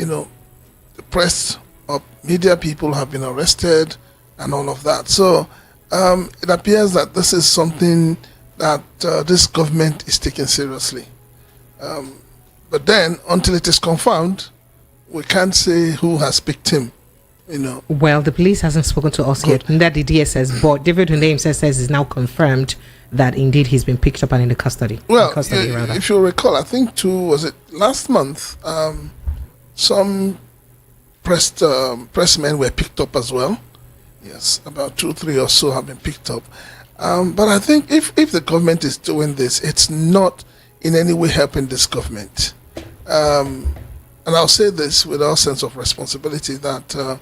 the press or media people have been arrested and all of that. So it appears that this is something that this government is taking seriously. But then, until it is confirmed, we can't say who has picked him. Well, the police hasn't spoken to us yet. That the DSS, but David Hunde himself says it's now confirmed that indeed he's been picked up and in the custody. Well, if you recall, I think was it last month? Some pressmen were picked up as well. Yes, about 2-3 or so have been picked up. But I think if the government is doing this, it's not in any way helping this government. And I'll say this with all sense of responsibility that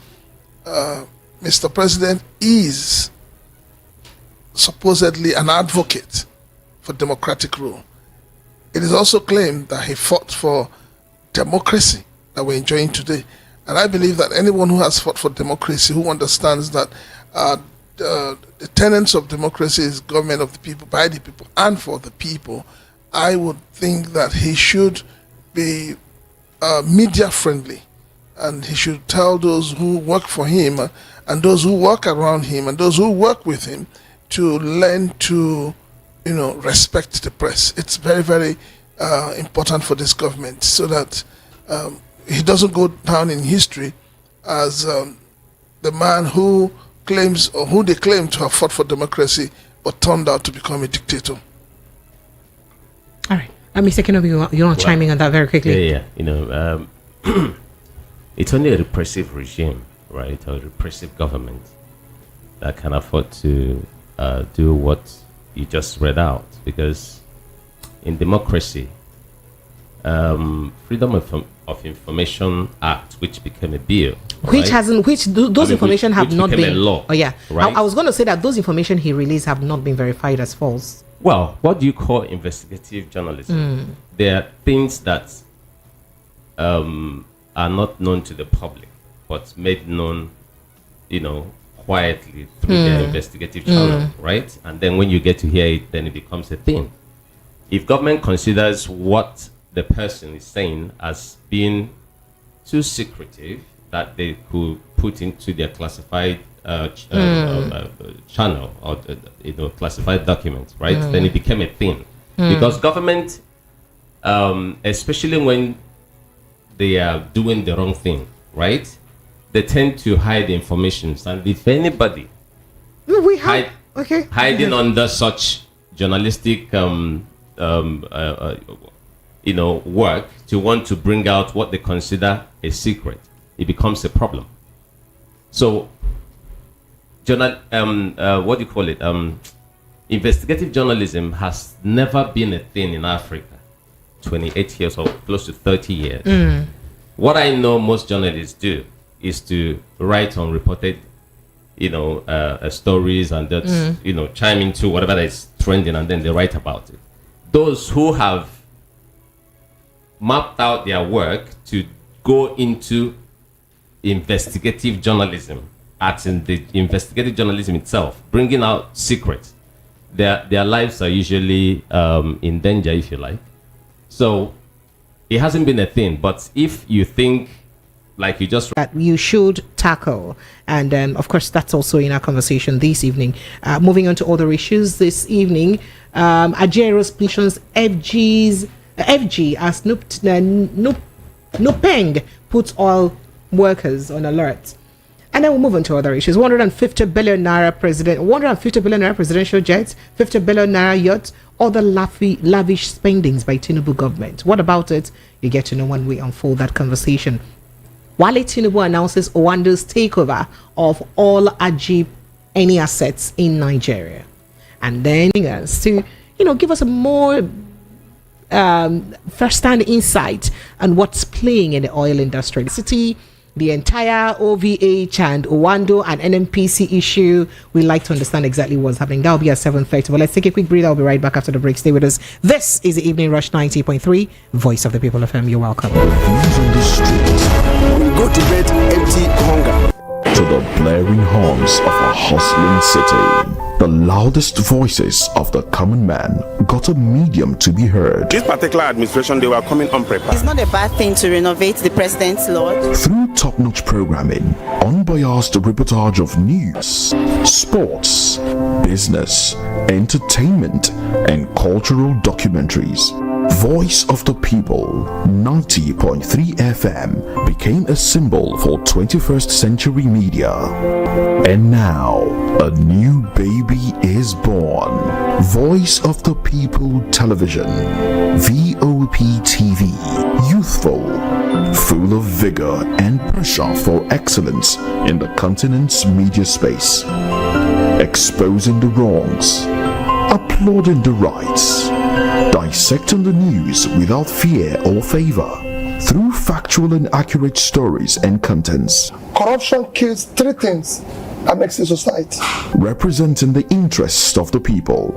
Mr. President is supposedly an advocate for democratic rule. It is also claimed that he fought for democracy that we're enjoying today. And I believe that anyone who has fought for democracy, who understands that the tenets of democracy is government of the people, by the people, and for the people, I would think that he should be media friendly, and he should tell those who work for him and those who work around him and those who work with him to learn to respect the press. It's very, very important for this government, so that he doesn't go down in history as the man who claims, or who they claim to have fought for democracy but turned out to become a dictator. All right. Mr. Tinubu, you want to chime in on that very quickly? Yeah. It's only a repressive regime, right? A repressive government that can afford to do what you just read out. Because in democracy, Freedom of Information Act, which became a bill, those information have not been a law. Oh yeah, right? I was going to say that those information he released have not been verified as false. Well, what do you call investigative journalism? There are things that are not known to the public, but made known, quietly through their investigative channel, right? And then when you get to hear it, then it becomes a thing. If government considers what the person is saying as being too secretive that they could put into their classified channel or classified documents, right? Then it became a thing, because government, especially when they are doing the wrong thing, right? They tend to hide information, and if anybody hiding under such journalistic work to want to bring out what they consider a secret, it becomes a problem. So what do you call it? Investigative journalism has never been a thing in Africa. 28 years or close to 30 years. What I know most journalists do is to write unreported, stories and that, chime into whatever that is trending, and then they write about it. Those who have mapped out their work to go into investigative journalism, as in the investigative journalism itself, bringing out secrets, their lives are usually in danger, if you like. So it hasn't been a thing, but if you think like you just that you should tackle, and of course that's also in our conversation this evening. Moving on to other issues this evening, Ajero's petitions FG as Nupeng puts all workers on alert. And then we'll move on to other issues. 150 billion naira presidential jets, 50 billion naira yachts, other lavish spendings by Tinubu government. What about it? You get to know when we unfold that conversation. Wale Tinubu announces Owando's takeover of all Ajib any assets in Nigeria. And then to give us a more first-hand insight on what's playing in the oil industry. The entire OVH and Owando and NNPC issue. We like to understand exactly what's happening. That'll be at 7:30. But let's take a quick breather. I'll be right back after the break. Stay with us. This is the Evening Rush 90.3, Voice of the People FM. You're welcome. News on the streets. We go to bed empty hunger. To the blaring horns of a hustling city. The loudest voices of the common man got a medium to be heard. This particular administration, they were coming unprepared. It's not a bad thing to renovate the president's lodge. Through top-notch programming, unbiased reportage of news, sports, business, entertainment, and cultural documentaries, Voice of the People 90.3 FM became a symbol for 21st century media. And now, a new baby is born. Voice of the People Television, VOP TV, youthful, full of vigor and pressure for excellence in the continent's media space, exposing the wrongs, applauding the rights, dissecting the news without fear or favor, through factual and accurate stories and contents. Corruption kills three things that makes a society. Representing the interests of the people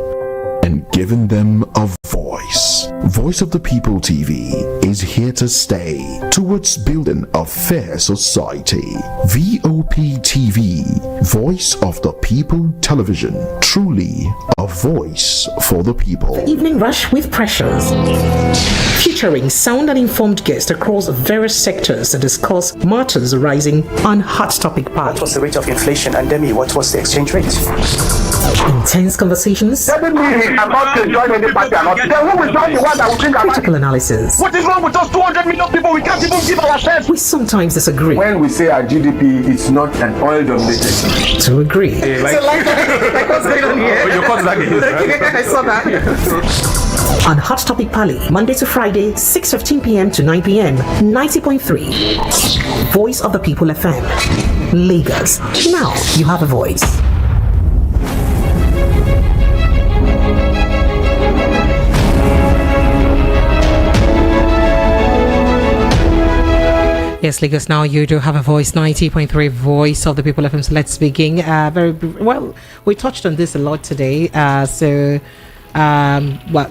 and giving them a voice. Voice of the People TV is here to stay towards building a fair society. VOP TV, Voice of the People Television, truly a voice for the people. Evening Rush with Pressures, featuring sound and informed guests across various sectors to discuss matters arising on Hot Topic Party. What was the rate of inflation, and then what was the exchange rate? Intense conversations, critical analysis. What is wrong with us 200 million people? We can't even give ourselves. We sometimes disagree. When we say our GDP is not an oil-dominated, to agree. Like what's going on here? you caught that again, right? I saw that. On Hot Topic Pali, Monday to Friday, 6:15 p.m. to 9 p.m. 90.3. Voice of the People FM, Lagos. Now you have a voice. Yes, Lagos, now you do have a voice, 90.3 Voice of the People FM. So let's begin. Well, we touched on this a lot today.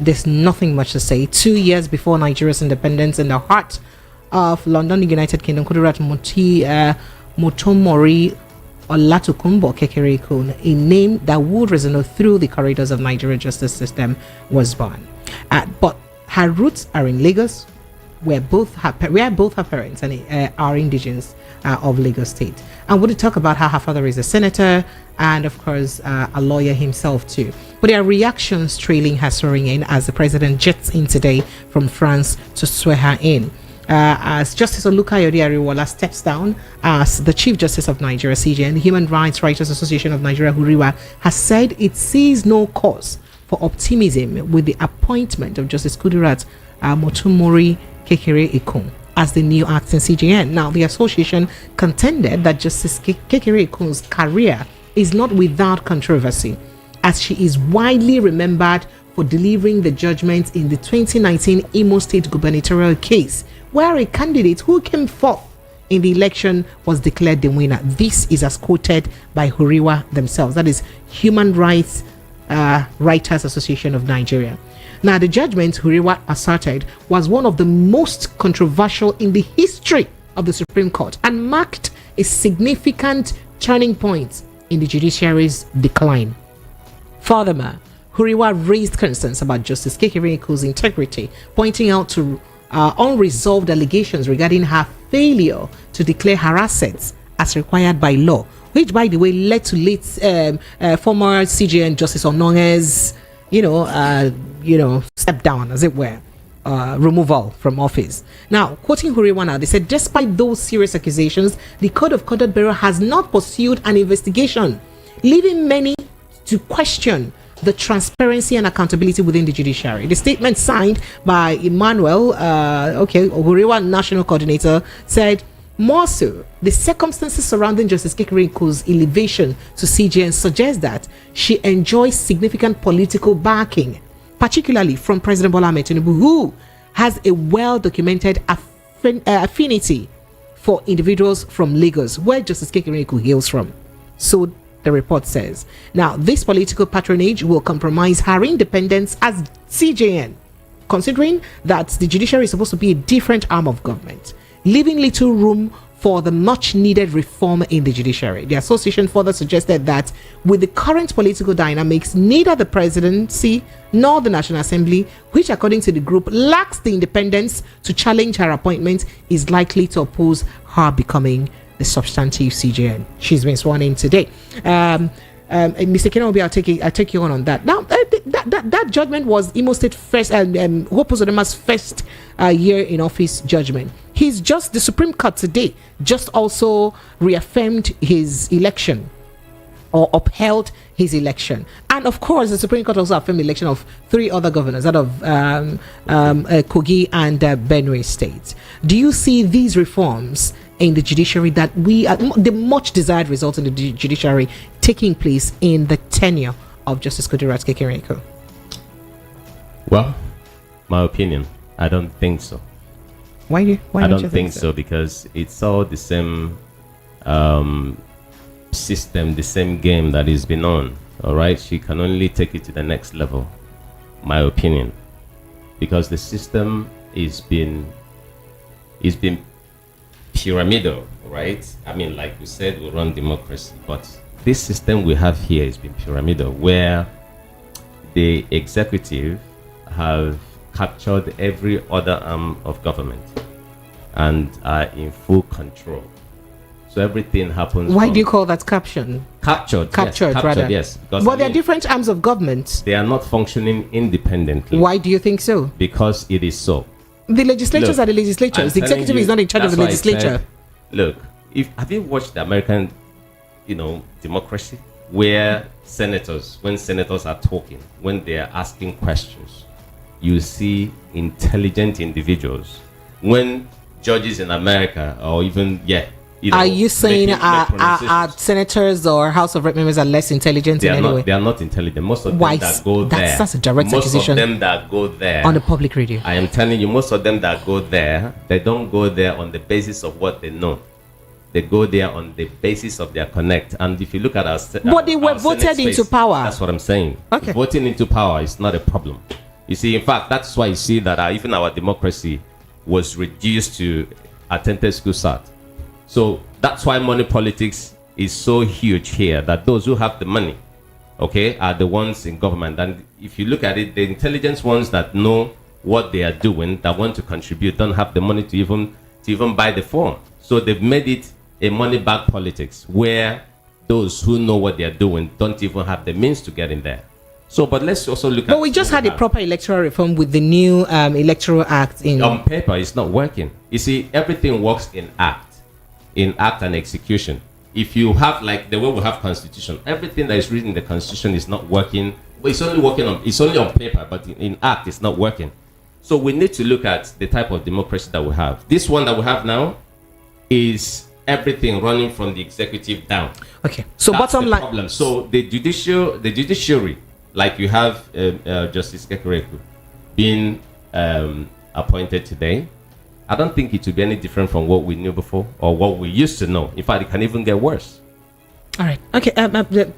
There's nothing much to say. 2 years before Nigeria's independence, in the heart of London, the United Kingdom, Kudirat Motomori Olatukumbo Kekere-Ekun, a name that would resonate through the corridors of Nigeria's justice system, was born. But her roots are in Lagos, where both her parents and are indigenes of Lagos State. And we'll talk about how her father is a senator and, of course, a lawyer himself too. But there are reactions trailing her swearing in as the president jets in today from France to swear her in. As Justice Olukayode Ariwoola steps down as the Chief Justice of Nigeria, CJN, the Human Rights Writers Association of Nigeria, Huriwa, has said it sees no cause for optimism with the appointment of Justice Kudirat Motomori Kekere-Ekun as the new acting CJN. Now, the association contended that Justice Kekere-Ekun's career is not without controversy, as she is widely remembered for delivering the judgment in the 2019 Imo State gubernatorial case, where a candidate who came forth in the election was declared the winner. This is as quoted by Huriwa themselves, that is Human Rights Writers Association of Nigeria. Now, the judgment, Huriwa asserted, was one of the most controversial in the history of the Supreme Court and marked a significant turning point in the judiciary's decline. Furthermore, Huriwa raised concerns about Justice Kekere-Ekun's integrity, pointing out to unresolved allegations regarding her failure to declare her assets as required by law, which, by the way, led to late former CJN Justice Ononge's step down, as it were, removal from office. Now, quoting Huriwa, they said, despite those serious accusations, the Code of Conduct Bureau has not pursued an investigation, leaving many to question the transparency and accountability within the judiciary. The statement signed by Emmanuel, Huriwa National Coordinator, said, more so, the circumstances surrounding Justice Kekere-Ekun's elevation to CJN suggest that she enjoys significant political backing, particularly from President Bola Ahmed Tinubu, who has a well-documented affinity for individuals from Lagos, where Justice Kekere-Ekun hails from. So the report says. Now, this political patronage will compromise her independence as CJN, considering that the judiciary is supposed to be a different arm of government, leaving little room for the much needed reform in the judiciary. The association further suggested that with the current political dynamics, neither the presidency nor the National Assembly, which according to the group lacks the independence to challenge her appointment, is likely to oppose her becoming the substantive CJN. She's been sworn in today. Mr. Kenobi, I'll take you on that. Now, that judgment was Imo State first, Hope Uzodinma's first year in office judgment. The Supreme Court today just also reaffirmed his election, or upheld his election. And of course, the Supreme Court also affirmed the election of 3 other governors, that of Kogi and Benue State. Do you see these reforms in the judiciary, that the much desired results in the judiciary, taking place in the tenure of Justice Kudirat Kekere-Ekun? Well, my opinion, I don't think so. Why I don't think so? Because it's all the same system, the same game that is been on. All right, she can only take it to the next level, my opinion, because the system is been pyramidal, right? I mean, like we said, we run democracy, but this system we have here has been pyramidal, where the executive have captured every other arm of government and are in full control. So everything happens. Why do you call that caption? Captured, rather. Yes. Because, but there are different arms of government. They are not functioning independently. Why do you think so? Because it is so. The legislatures are the legislatures. The executive is not in charge of the legislature. Have you watched the American, democracy, where when senators are talking, when they are asking questions, you see intelligent individuals. When judges in America, or even are you saying our senators or House of Rep members are less intelligent in any way? They are not intelligent. Most of them that go there. That's a direct accusation. Most of them that go there on the public radio. I am telling you, most of them that go there, they don't go there on the basis of what they know. They go there on the basis of their connect. And if you look at but they were voted into power. That's what I'm saying. Okay. Voting into power is not a problem. You see, in fact, that's why you see that even our democracy was reduced to attended school start. So that's why money politics is so huge here, that those who have the money, are the ones in government. And if you look at it, the intelligent ones that know what they are doing, that want to contribute, don't have the money to even buy the form. So they've made it a money-back politics, where those who know what they are doing don't even have the means to get in there. So, but let's also look at... But we just had a proper electoral reform with the new Electoral Act. On paper, it's not working. You see, everything works in act and execution. If you have, like the way we have constitution, everything that is written in the constitution is not working. But it's only on paper, but in act, it's not working. So we need to look at the type of democracy that we have. This one that we have now is everything running from the executive down. Okay. So that's bottom line. Problem. So the judiciary, like you have Justice Kekere-Ekun being appointed today, I don't think it will be any different from what we knew before or what we used to know. In fact, it can even get worse. All right. Okay.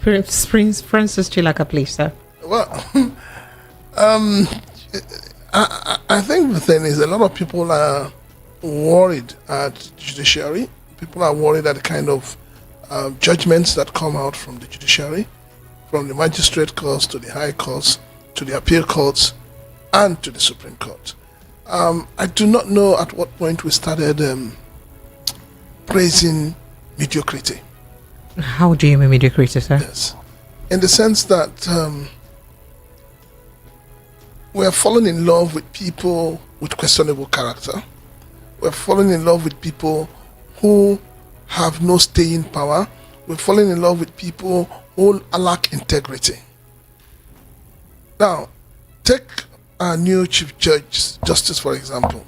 Prince Francis Chilaka, please, sir. Well, I think the thing is, a lot of people are worried at judiciary. People are worried at the kind of judgments that come out from the judiciary, from the magistrate courts to the high courts to the appeal courts and to the Supreme Court. I do not know at what point we started praising mediocrity. How do you mean mediocrity, sir? Yes. In the sense that we are falling in love with people with questionable character. We're falling in love with people who have no staying power. We're falling in love with people who lack integrity. Now, take our new Chief Justice, for example.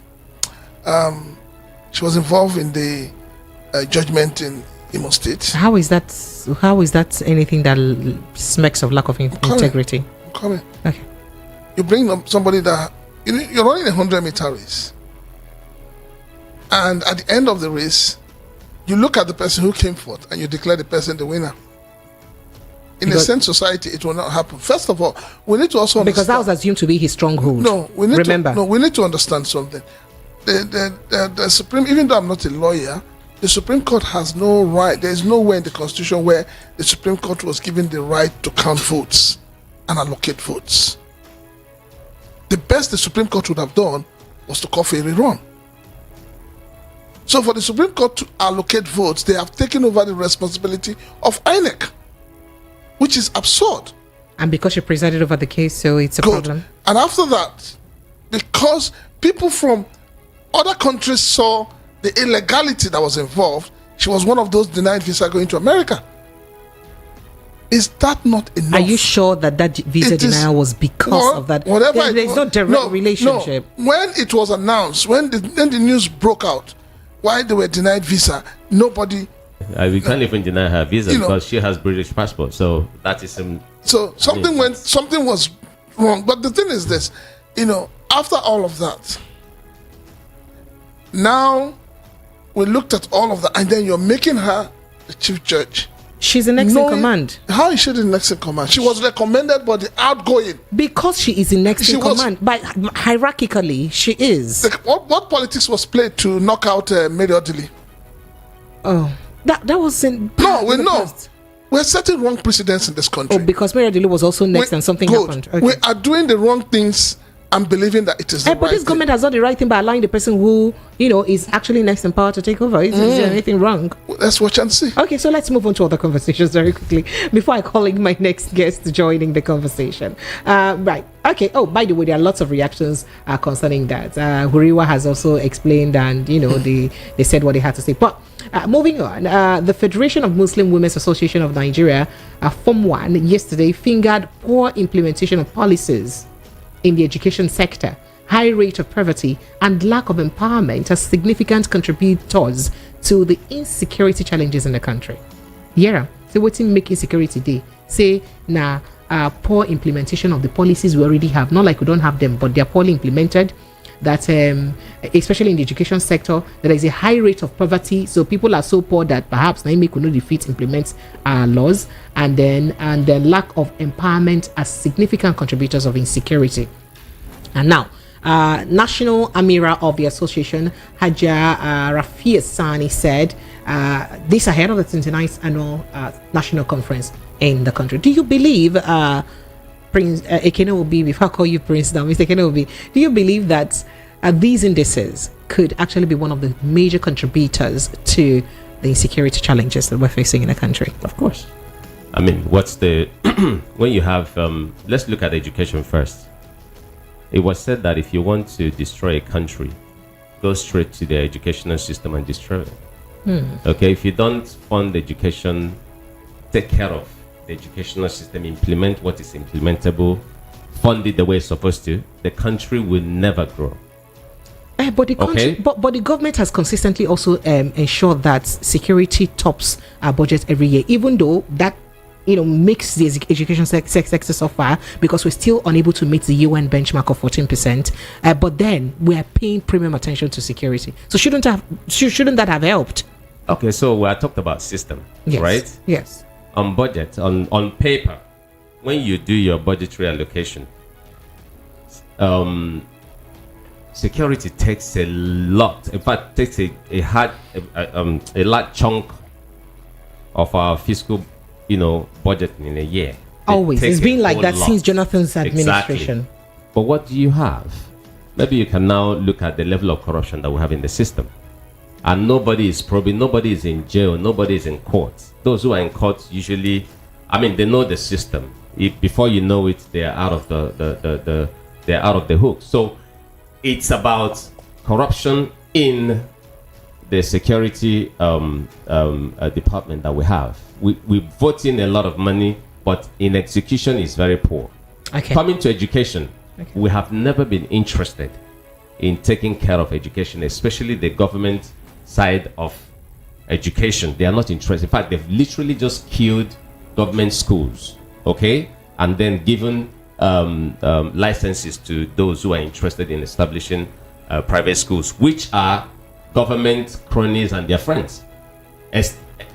She was involved in the judgment in Imo State. How is that anything that smacks of lack of integrity? I'm coming. Okay. You bring up somebody that you're running a 100-meter race, and at the end of the race, you look at the person who came forth and you declare the person the winner. In a sense society, it will not happen. First of all, we need to also understand, because that was assumed to be his stronghold. No, we need to understand something. The Supreme, even though I'm not a lawyer, the Supreme Court has no right. There is nowhere in the Constitution where the Supreme Court was given the right to count votes and allocate votes. The best the Supreme Court would have done was to call for a rerun. So for the Supreme Court to allocate votes, they have taken over the responsibility of INEC, which is absurd. And because she presided over the case, so it's a problem. And after that, because people from other countries saw the illegality that was involved, she was one of those denied visa going to America. Is that not enough? Are you sure that visa denial was because of that? There's no direct relationship. No. When it was announced, when the news broke out, why they were denied visa, nobody... we can't even deny her visa because she has British passport. So that is... so something was wrong. But the thing is this, after all of that, now we looked at all of that, and then you're making her the chief judge. She's the next in command. How is she the next in command? She was recommended by the outgoing. Because she is the next in command. But hierarchically, she is. What politics was played to knock out Mary Odili? Oh, that wasn't. No, we know. We're setting wrong precedents in this country. Oh, because Mary Odili was also next and something happened. Okay. We are doing the wrong things and believing that it is the right but this government has done the right thing by allowing the person who, is actually next in power to take over. Is there anything wrong? Let's watch and see. Okay, so let's move on to other conversations very quickly before I call in my next guest joining the conversation. Right. Okay. Oh, by the way, there are lots of reactions concerning that. Huriwa has also explained, and they said what they had to say. But moving on, the Federation of Muslim Women's Association of Nigeria, Form 1, yesterday fingered poor implementation of policies in the education sector, high rate of poverty, and lack of empowerment as significant contributors to the insecurity challenges in the country. Yeah, so what's in making security day? Say now, poor implementation of the policies we already have. Not like we don't have them, but they're poorly implemented. That especially in the education sector, there is a high rate of poverty. So people are so poor that perhaps Naimi could not defeat implement laws, and then lack of empowerment as significant contributors of insecurity. And now, National Amira of the association, Haja Rafia Sani, said this ahead of the 29th annual national conference in the country. Do you believe Prince Ekene will be, before I call you Prince now, Mr. Ekene will be, do you believe that these indices could actually be one of the major contributors to the insecurity challenges that we're facing in the country? Of course. I mean, what's the when you have let's look at education first. It was said that if you want to destroy a country, go straight to the educational system and destroy it. Okay, if you don't fund education, take care of the educational system, implement what is implementable, fund it the way it's supposed to, the country will never grow. But the country, but the government has consistently also ensured that security tops our budget every year, even though that makes the education sector suffer because we're still unable to meet the UN benchmark of 14%. But then we are paying premium attention to security. So shouldn't that have helped? Okay, so we are talked about system, yes. Right? Yes. On budget, on paper, when you do your budgetary allocation, security takes a lot. In fact, takes a large chunk of our fiscal, budget in a year. Always, it's been like that since Jonathan's administration. Exactly. But what do you have? Maybe you can now look at the level of corruption that we have in the system. And nobody is in jail, nobody is in court. Those who are in court usually, they know the system. Before you know it, they are out of they're out of the hook. So it's about corruption in the security department that we have. We vote in a lot of money, but in execution is very poor. Okay. Coming to education, we have never been interested in taking care of education, especially the government side of education. They are not interested. In fact, they've literally just killed government schools, and then given licenses to those who are interested in establishing private schools, which are government cronies and their friends.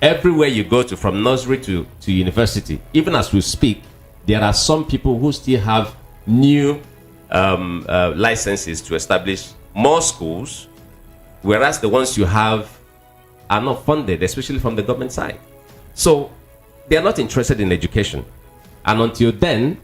Everywhere you go to, from nursery to university, even as we speak, there are some people who still have new licenses to establish more schools, whereas the ones you have are not funded, especially from the government side. So they are not interested in education. And until then,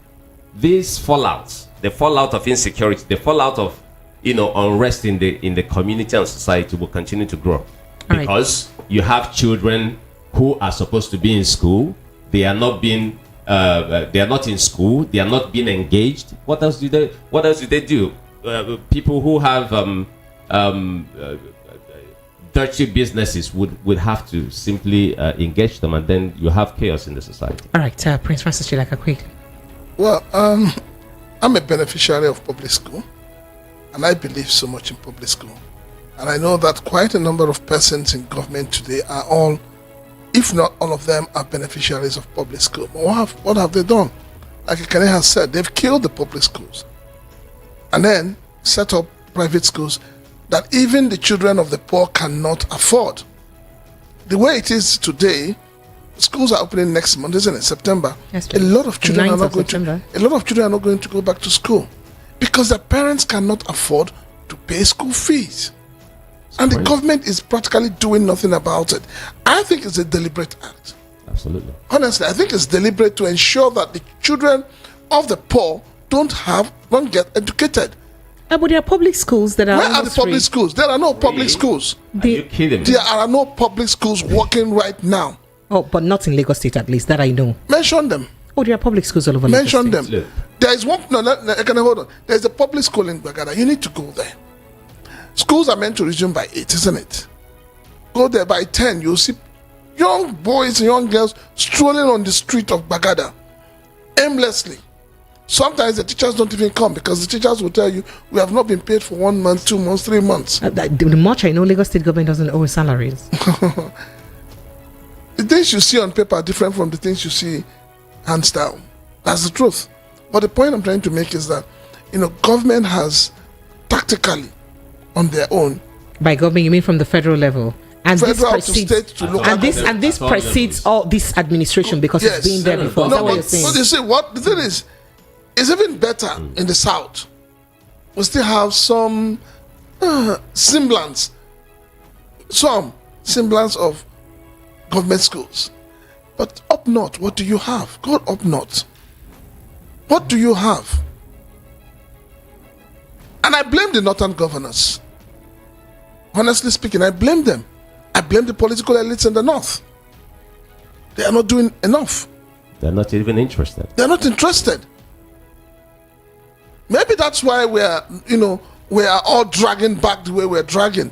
these fallouts, the fallout of insecurity, the fallout of unrest in the community and society will continue to grow. Because you have children who are supposed to be in school, they are not being they are not in school, they are not being engaged. What else do they do? People who have dirty businesses would have to simply engage them, and then you have chaos in the society. All right, Prince Francis Chilaka, quick. Well, I'm a beneficiary of public school, and I believe so much in public school. And I know that quite a number of persons in government today are all, if not all of them, are beneficiaries of public school. But what have they done? Like Kekere has said, they've killed the public schools and then set up private schools that even the children of the poor cannot afford. The way it is today, schools are opening next month, isn't it? September. Yes, a lot of children are not going September. to. A lot of children are not going to go back to school because their parents cannot afford to pay school fees, and the government is practically doing nothing about it. I think it's a deliberate act. Absolutely. Honestly, I think it's deliberate to ensure that the children of the poor don't get educated. But there are public schools that are. Where are the public schools? There are no public schools. Are you kidding me? There are no public schools working right now. Oh, but not in Lagos State, at least that I know. Mention them. Oh, there are public schools all over. Mention Lagos them. There is one. No, can I hold on? There is a public school in Bagada. You need to go there. Schools are meant to resume by 8, isn't it? Go there by 10. You'll see young boys and young girls strolling on the street of Bagada aimlessly. Sometimes the teachers don't even come because the teachers will tell you, we have not been paid for 1 month, 2 months, 3 months. The much I know, Lagos State government doesn't owe salaries. The things you see on paper are different from the things you see hands down. That's the truth. But the point I'm trying to make is that, government has tactically, on their own. By government, you mean from the federal level? And federal this precedes, to state to local and this precedes all this administration because it's been there before. No, but you see, what the thing is, it's even better in the south. We still have some semblance of government schools. But up north, what do you have? Go up north. What do you have? And I blame the northern governors. Honestly speaking, I blame them. I blame the political elites in the north. They are not doing enough. They're not even interested. They're not interested. Maybe that's why we are all dragging back the way we're dragging.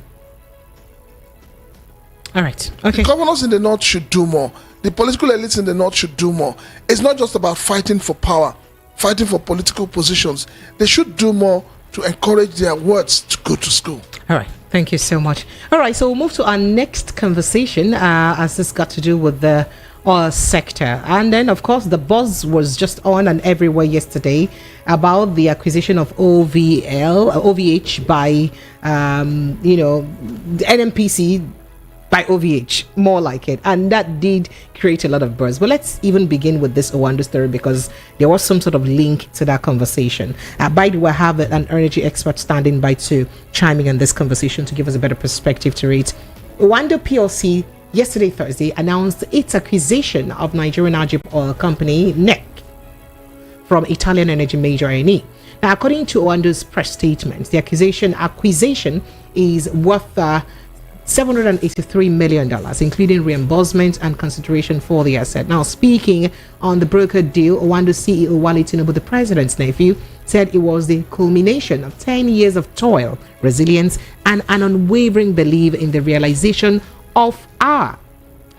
All right. Okay. The governors in the north should do more. The political elites in the north should do more. It's not just about fighting for power, fighting for political positions. They should do more to encourage their wards to go to school. All right. Thank you so much. All right. So we'll move to our next conversation as this got to do with the oil sector. And then, of course, the buzz was just on and everywhere yesterday about the acquisition of OVH by, the NNPC by OVH, more like it. And that did create a lot of buzz. But let's even begin with this Owando story because there was some sort of link to that conversation. By the way, I have an energy expert standing by to chiming in this conversation to give us a better perspective to it. Owando PLC yesterday, Thursday, announced its acquisition of Nigerian Ajib Oil Company, NEC, from Italian energy major Eni. Now, according to Owando's press statement, the acquisition is worth $783 million, including reimbursement and consideration for the asset. Now, speaking on the brokered deal, Owando CEO Wale Tinubu, the president's nephew, said it was the culmination of 10 years of toil, resilience, and an unwavering belief in the realization of our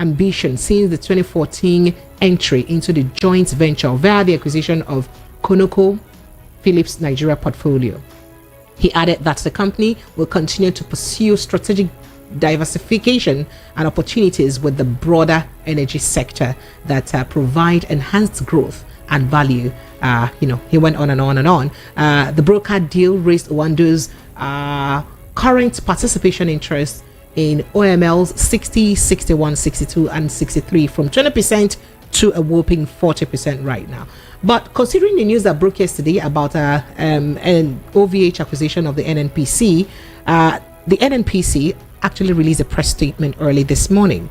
ambition since the 2014 entry into the joint venture via the acquisition of Conoco Phillips Nigeria portfolio. He added that the company will continue to pursue strategic diversification and opportunities with the broader energy sector that provide enhanced growth and value. He went on and on and on. The broker deal raised Owando's current participation interest in OML's 60, 61, 62, and 63 from 20% to a whopping 40% right now. But considering the news that broke yesterday about an OVH acquisition of the NNPC, the NNPC actually released a press statement early this morning.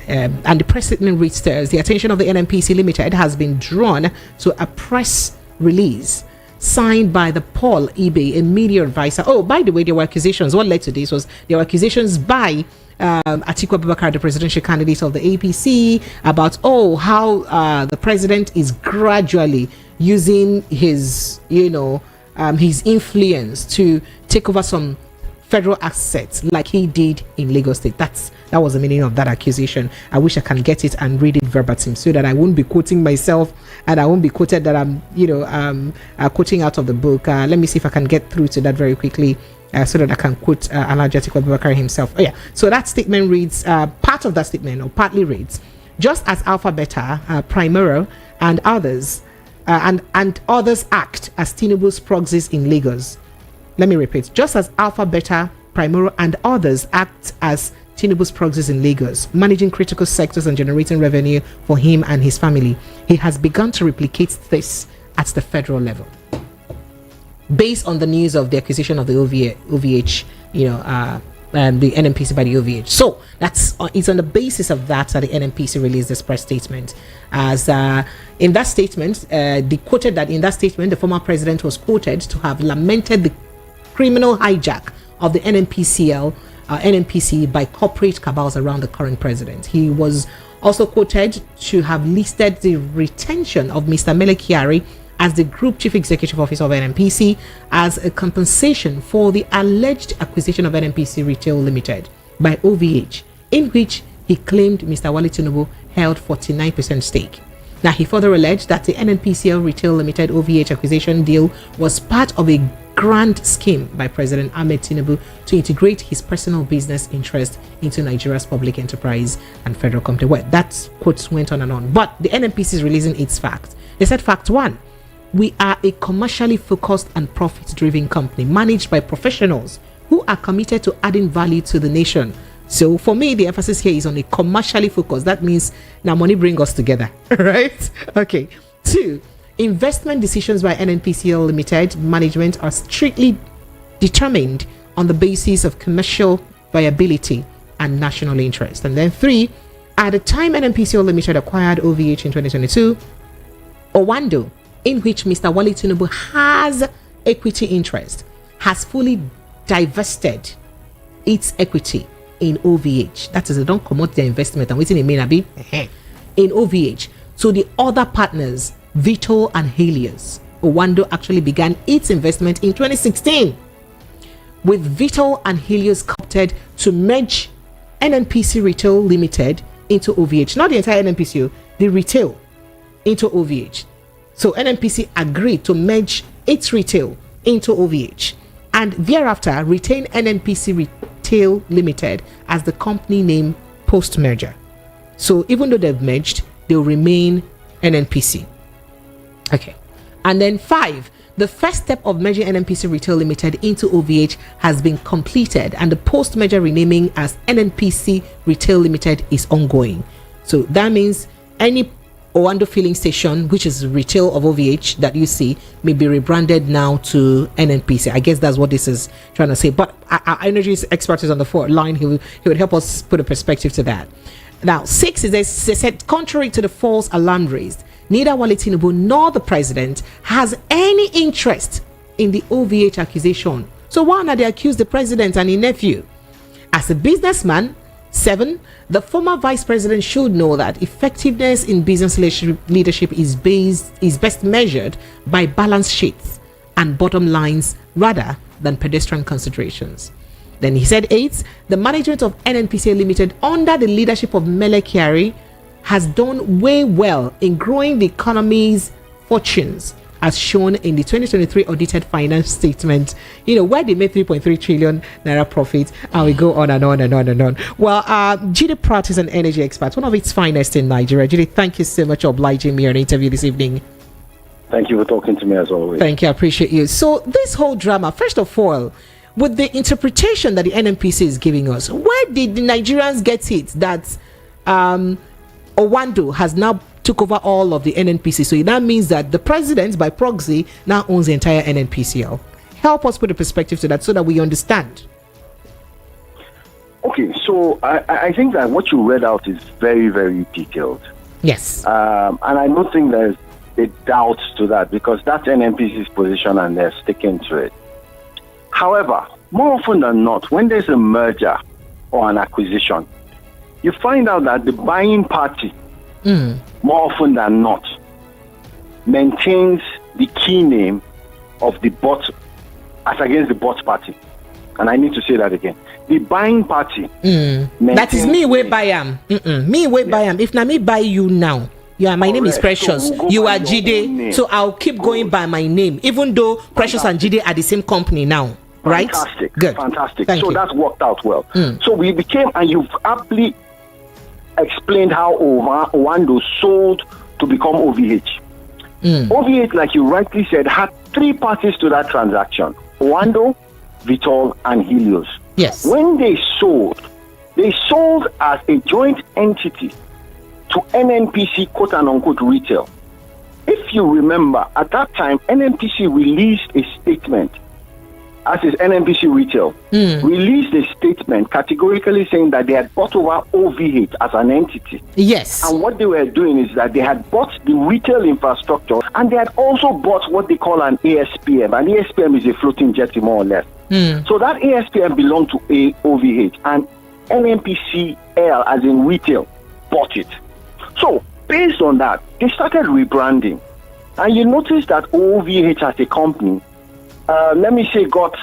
And the press statement reads as the attention of the NNPC Limited has been drawn to a press release signed by the Paul Ibe, a media advisor. Oh, by the way, there were accusations. What led to this was there were accusations by Atiku Abubakar, the presidential candidate of the APC, about how the president is gradually using his influence to take over some federal assets like he did in Lagos State. That was the meaning of that accusation. I wish I can get it and read it verbatim so that I won't be quoting myself and I won't be quoted that I'm quoting out of the book. Let me see if I can get through to that very quickly so that I can quote Alhaji Atiku Abubakar himself. So that statement reads, part of that statement, or partly reads, just as Alpha Beta, Primero, and others and others act as Tinubu's proxies in Lagos. Let me repeat. Just as Alpha Beta, Primero, and others act as Tinubu's proxies in Lagos, managing critical sectors and generating revenue for him and his family, he has begun to replicate this at the federal level. Based on the news of the acquisition of the OVH, and the NNPC by the OVH. So it's on the basis of that the NNPC released this press statement. As in that statement, they quoted that in that statement, the former president was quoted to have lamented the criminal hijack of the NNPC by corporate cabals around the current president. He was also quoted to have listed the retention of Mr. Mele Kyari as the Group Chief Executive Officer of NNPC as a compensation for the alleged acquisition of NNPC Retail Limited by OVH, in which he claimed Mr. Wale Tinubu held 49% stake. Now, he further alleged that the NNPCL Retail Limited OVH acquisition deal was part of a grand scheme by President Ahmed Tinubu to integrate his personal business interest into Nigeria's public enterprise and federal company. Well, that quote went on and on. But the NNPC is releasing its facts. They said, fact one, we are a commercially focused and profit-driven company managed by professionals who are committed to adding value to the nation. So for me, the emphasis here is on a commercially focused. That means now money bring us together, right? Okay. 2, investment decisions by NNPCL Limited management are strictly determined on the basis of commercial viability and national interest. And then 3, at the time NNPCL Limited acquired OVH in 2022, Owando, in which Mr. Wale Tinubu has equity interest, has fully divested its equity in OVH. That is, they don't promote their investment and waiting in Minabi in OVH. So the other partners, Vito and Helios, Owando actually began its investment in 2016, with Vito and Helios opted to merge NNPC Retail Limited into OVH. Not the entire NNPC, the retail into OVH. So NNPC agreed to merge its retail into OVH and thereafter retain NNPC Retail Limited as the company name post-merger. So even though they've merged, they'll remain NNPC. Okay. And then 5, the first step of merging NNPC Retail Limited into OVH has been completed and the post-merger renaming as NNPC Retail Limited is ongoing. So that means any Owando filling station, which is retail of OVH that you see, may be rebranded now to NNPC. I guess that's what this is trying to say. But our energy expert is on the line. He would help us put a perspective to that. Now, 6 is they said, contrary to the false alarm raised, neither Wale Tinubu nor the president has any interest in the OVH accusation. So why not they accuse the president and his nephew? As a businessman, 7, the former vice president should know that effectiveness in business leadership is best measured by balance sheets and bottom lines rather than pedestrian considerations. Then he said 8, the management of NNPC Limited under the leadership of Mele Kyari has done way well in growing the economy's fortunes, as shown in the 2023 audited finance statement, where they made 3.3 trillion naira profit, and we go on and on and on and on. Well, Judy Pratt is an energy expert, one of its finest in Nigeria. Judy, thank you so much for obliging me on an interview this evening. Thank you for talking to me as always. Thank you, I appreciate you. So this whole drama, first of all, with the interpretation that the NNPC is giving us, where did the Nigerians get it that Owando has now took over all of the NNPC? So that means that the president by proxy now owns the entire NNPCL. Help us put a perspective to that so that we understand. Okay, so I think that what you read out is very, very detailed. Yes. And I don't think there's a doubt to that because that's NNPC's position and they're sticking to it. However, more often than not, when there's a merger or an acquisition, you find out that the buying party, more often than not, maintains the key name of the bought as against the bought party. And I need to say that again. The buying party. That is me way buy am. Me way buy am. If na me buy you now, yeah, my name is Precious. So we'll you by are your own name. Jide. So I'll keep going by my name, even though Precious and Jide are the same company now. Right? Fantastic. Good. Fantastic. Thank so you. that's worked out well. So we became, and you've aptly explained how Owando sold to become OVH. OVH, like you rightly said, had three parties to that transaction: Owando, Vitol, and Helios. Yes. When they sold as a joint entity to NNPC, quote and unquote, retail. If you remember, at that time, NNPC released a statement, as is NNPC retail, released a statement categorically saying that they had bought over OVH as an entity. Yes. And what they were doing is that they had bought the retail infrastructure and they had also bought what they call an ASPM. An ASPM is a floating jetty, more or less. So that ASPM belonged to OVH and NNPCL, as in retail, bought it. So based on that, they started rebranding. And you notice that OVH as a company, let me say, got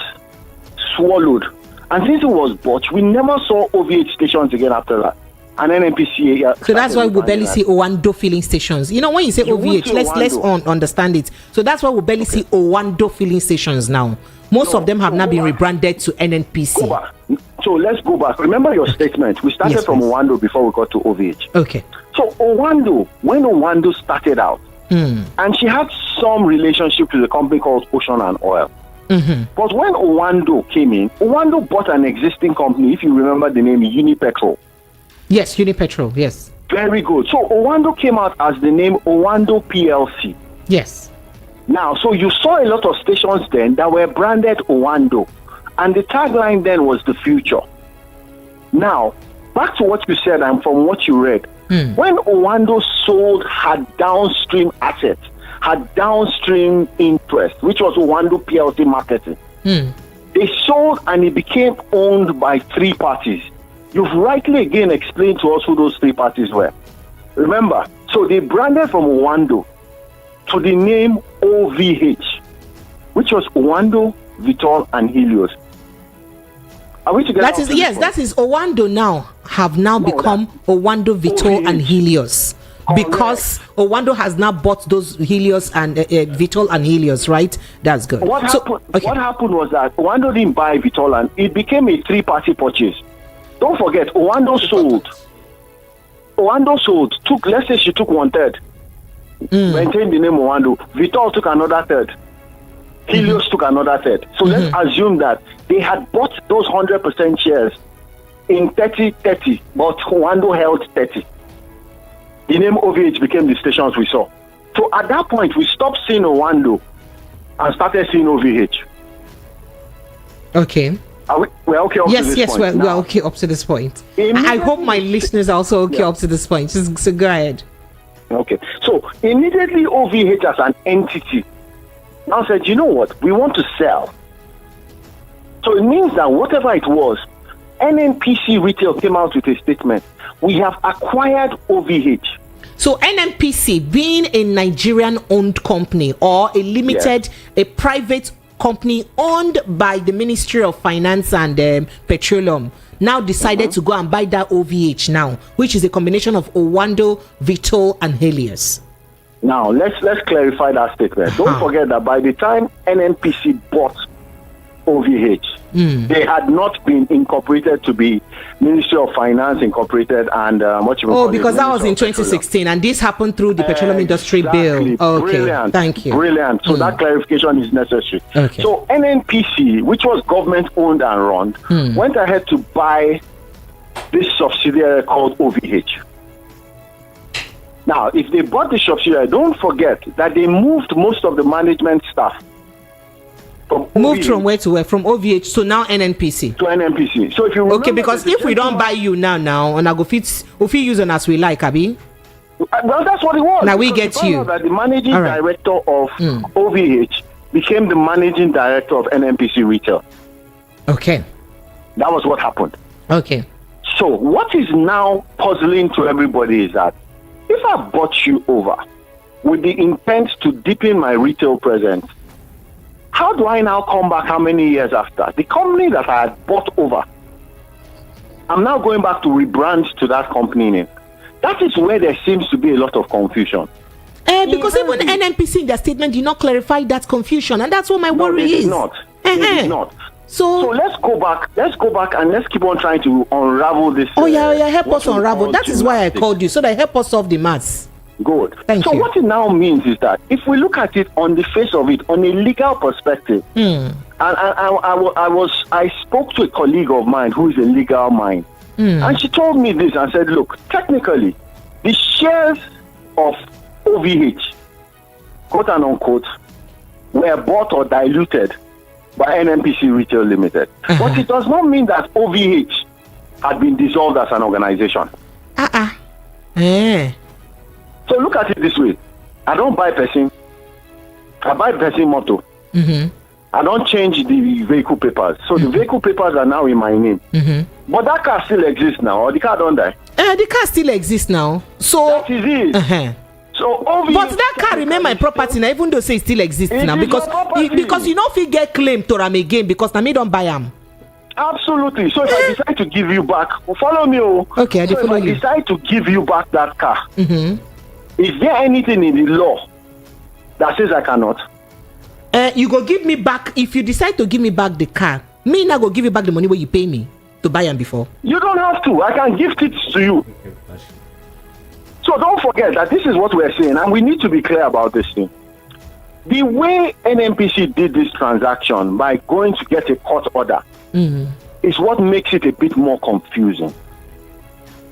swallowed. And since it was bought, we never saw OVH stations again after that. And NNPC. So that's why we barely see Owando filling stations. You know, when you say OVH, let's understand it. So that's why we barely see Owando filling stations now. Most of them have now been rebranded to NNPC. So let's go back. Remember your statement. We started from Owando before we got to OVH. Okay. So Owando, when Owando started out, and she had some relationship with a company called Ocean and Oil. But when Owando came in, Owando bought an existing company, if you remember the name, Unipetrol. Yes, Unipetrol, yes. Very good. So Owando came out as the name Owando PLC. Yes. Now, so you saw a lot of stations then that were branded Owando. And the tagline then was the future. Now, back to what you said and from what you read. When Owando sold her downstream assets, her downstream interest, which was Owando PLC Marketing, they sold and it became owned by three parties. You've rightly again explained to us who those three parties were. Remember, so they branded from Owando to the name OVH, which was Owando, Vitol, and Helios. Are we together? That is, yes, that is Owando now have now become Owando, Vitol, and Helios. Because Owando has now bought those Helios and Vitol and Helios, right? That's good. What happened was that Owando didn't buy Vitol and it became a three-party purchase. Don't forget, Owando sold. Let's say she took 1/3. Maintained the name Owando. Vitol took another 1/3. Helios took another 1/3. So let's assume that they had bought those 100% shares in 30-30, but Owando held 30. The name OVH became the stations we saw. So at that point, we stopped seeing Owando and started seeing OVH. Okay. We're okay up to this point. Yes, we're okay up to this point. I hope my listeners are also okay up to this point. So go ahead. Okay. So immediately OVH as an entity now said, you know what, we want to sell. So it means that whatever it was, NNPC Retail came out with a statement. We have acquired OVH. So NNPC, being a Nigerian-owned company or a limited, a private company owned by the Ministry of Finance and Petroleum, now decided to go and buy that OVH now, which is a combination of Owando, Vitol, and Helios. Now, let's clarify that statement. Don't forget that by the time NNPC bought OVH, they had not been incorporated to be Ministry of Finance Incorporated and because that was in 2016 and this happened through the Petroleum Industry Bill. Okay, brilliant. Thank you. Brilliant. So that clarification is necessary. Okay. So NNPC, which was government owned and run, went ahead to buy this subsidiary called OVH. Now, if they bought the subsidiary, don't forget that they moved most of the management staff Moved from where to where? From OVH to now NNPC. To NNPC. So if you okay, because if we don't buy you now, and I go fit, if we use it as we like, Abi. Well, that's what it was. Now we get you. That the managing director of OVH became the managing director of NNPC Retail. Okay. That was what happened. Okay. So what is now puzzling to everybody is that if I bought you over with the intent to deepen my retail presence, how do I now come back how many years after? The company that I had bought over, I'm now going back to rebrand to that company name. That is where there seems to be a lot of confusion. Because even NNPC in their statement did not clarify that confusion, and that's what my worry is. They did not. So let's go back and let's keep on trying to unravel this. Help us unravel. That is why I called you, so that help us solve the maths. Good. Thank you. So what it now means is that if we look at it on the face of it, on a legal perspective, and I spoke to a colleague of mine who is a legal mind, and she told me this and said, look, technically, the shares of OVH, quote and unquote, were bought or diluted by NNPC Retail Limited. But it does not mean that OVH had been dissolved as an organization. So look at it this way. I don't buy person. I buy person motor. I don't change the vehicle papers. So the vehicle papers are now in my name. But that car still exists now, or the car don't die? The car still exists now. So that is it. So but that car remain my property now, even though say it still exists now, because you know if you get claim to them again, because now me don't buy them. Absolutely. So if I decide to give you back, follow me. Okay, so if I decide to give you back that car, is there anything in the law that says I cannot? You go give me back if you decide to give me back the car. Me now go give you back the money where you pay me to buy them before. You don't have to. I can gift it to you. So don't forget that this is what we're saying, and we need to be clear about this thing. The way NNPC did this transaction by going to get a court order is what makes it a bit more confusing.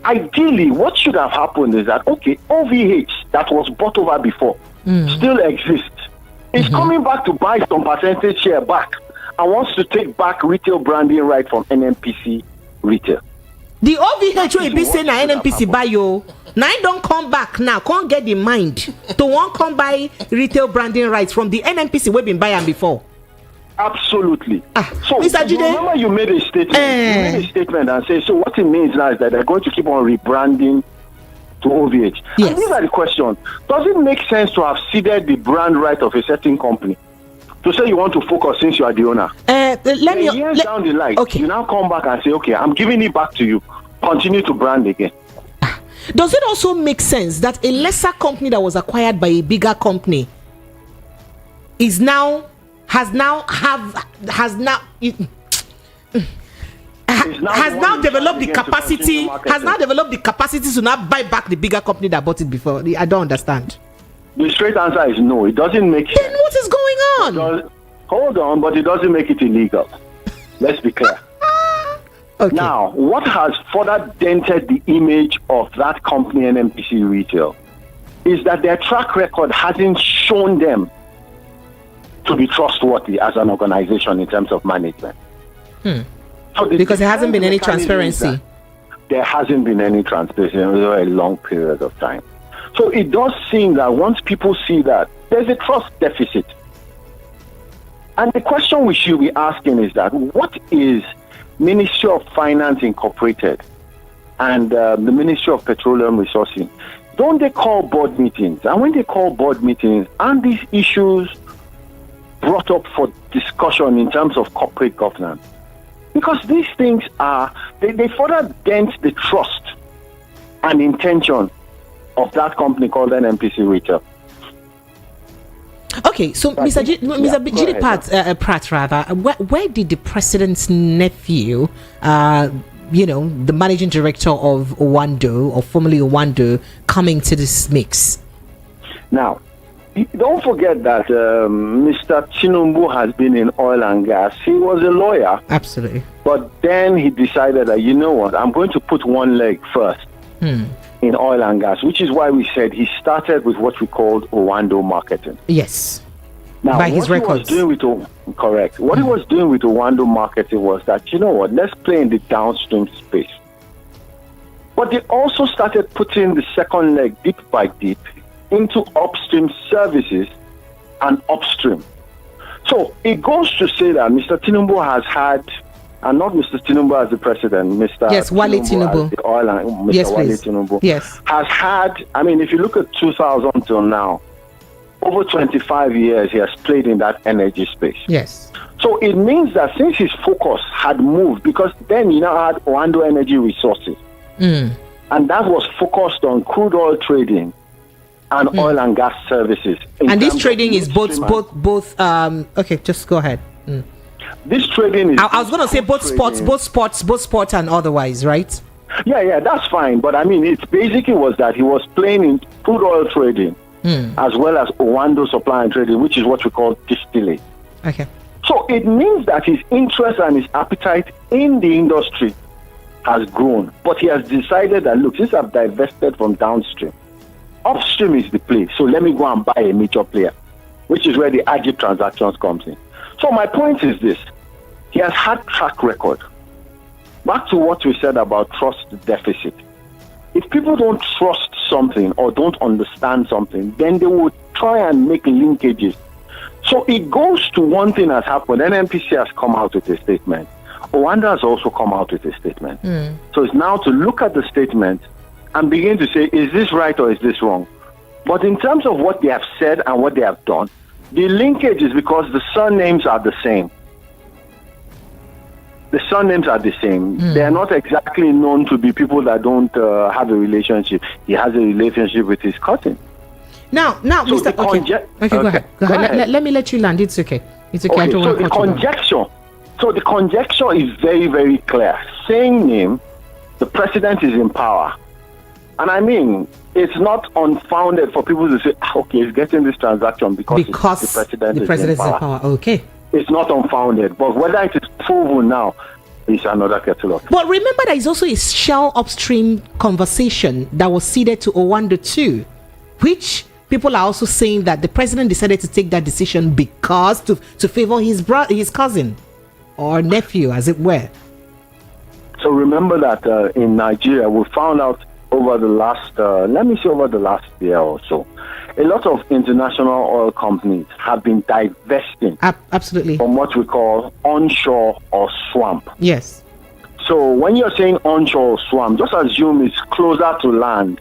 Ideally, what should have happened is that, okay, OVH that was bought over before still exists. It's coming back to buy some percentage share back and wants to take back retail branding right from NNPC Retail. The OVH will be saying na NNPC buy you. Now I don't come back now. Can't get the mind to want come buy retail branding rights from the NNPC we've been buying before. Absolutely. So Mr. Jide, remember you made a statement. You made a statement and say, so what it means now is that they're going to keep on rebranding to OVH. Yes. And these are the question. Does it make sense to have ceded the brand right of a certain company to say you want to focus since you are the owner? Years down the line, you now come back and say, okay, I'm giving it back to you. Continue to brand again. Does it also make sense that a lesser company that was acquired by a bigger company has now developed the capacity to now buy back the bigger company that bought it before? I don't understand. The straight answer is no. It doesn't make sense. Then what is going on? Hold on, but it doesn't make it illegal. Let's be clear. Okay. Now, what has further dented the image of that company, NNPC Retail, is that their track record hasn't shown them to be trustworthy as an organization in terms of management. So because there hasn't been any transparency. There hasn't been any transparency over a long period of time. So it does seem that once people see that, there's a trust deficit. And the question we should be asking is that what is Ministry of Finance Incorporated and the Ministry of Petroleum Resources, don't they call board meetings? And when they call board meetings, aren't these issues brought up for discussion in terms of corporate governance? Because these things are, they further dent the trust and intention of that company called NNPC Retail. Okay, so Mr. Pratt, where did the president's nephew, the managing director of Owando, or formerly Owando, come into this mix? Now, don't forget that Mr. Tinubu has been in oil and gas. He was a lawyer. Absolutely. But then he decided that, you know what, I'm going to put one leg first in oil and gas, which is why we said he started with what we called Owando marketing. Yes. Now, by his what records. He was doing with correct. What he was doing with Owando marketing was that, you know what, let's play in the downstream space. But they also started putting the second leg deep by deep into upstream services and upstream. So it goes to say that Mr. Tinubu has had, and not Mr. Tinubu as the president, Mr. Yes, Wale Tinubu. As the oil and Mr. Yes, Wale please. Tinubu Yes. has had, I mean, if you look at 2000 till now, over 25 years he has played in that energy space. Yes. So it means that since his focus had moved, because then you now had Owando Energy Resources, and that was focused on crude oil trading and oil and gas services. And this trading is both. Okay, just go ahead. This trading is. I was going to say both sports and otherwise, right? Yeah, that's fine. But I mean, it basically was that he was playing in crude oil trading as well as Owando supply and trading, which is what we call distillate. Okay. So it means that his interest and his appetite in the industry has grown. But he has decided that, look, since I've divested from downstream, upstream is the play. So let me go and buy a major player, which is where the Ajib transactions comes in. So my point is this. He has had track record. Back to what we said about trust deficit. If people don't trust something or don't understand something, then they will try and make linkages. So it goes to one thing has happened. NNPC has come out with a statement. Owando has also come out with a statement. So it's now to look at the statement and begin to say, is this right or is this wrong? But in terms of what they have said and what they have done, the linkage is because the surnames are the same. The surnames are the same. They are not exactly known to be people that don't have a relationship. He has a relationship with his cousin. Now, So Mr. the Okay, go ahead. Go ahead. Let me let you land. It's okay. It's okay. I Okay, don't so want to the cut you down. conjecture. So the conjecture is very, very clear. Same name, the president is in power. And I mean, it's not unfounded for people to say, okay, he's getting this transaction because the president is in power. Okay. It's not unfounded. But whether it is proven now is another kettle of. But remember, there is also a Shell upstream conversation that was ceded to Owando too, which people are also saying that the president decided to take that decision because to favor his cousin or nephew, as it were. So remember that in Nigeria, we found out over the last, over the last year or so, a lot of international oil companies have been divesting absolutely from what we call onshore or swamp. Yes. So when you're saying onshore or swamp, just assume it's closer to land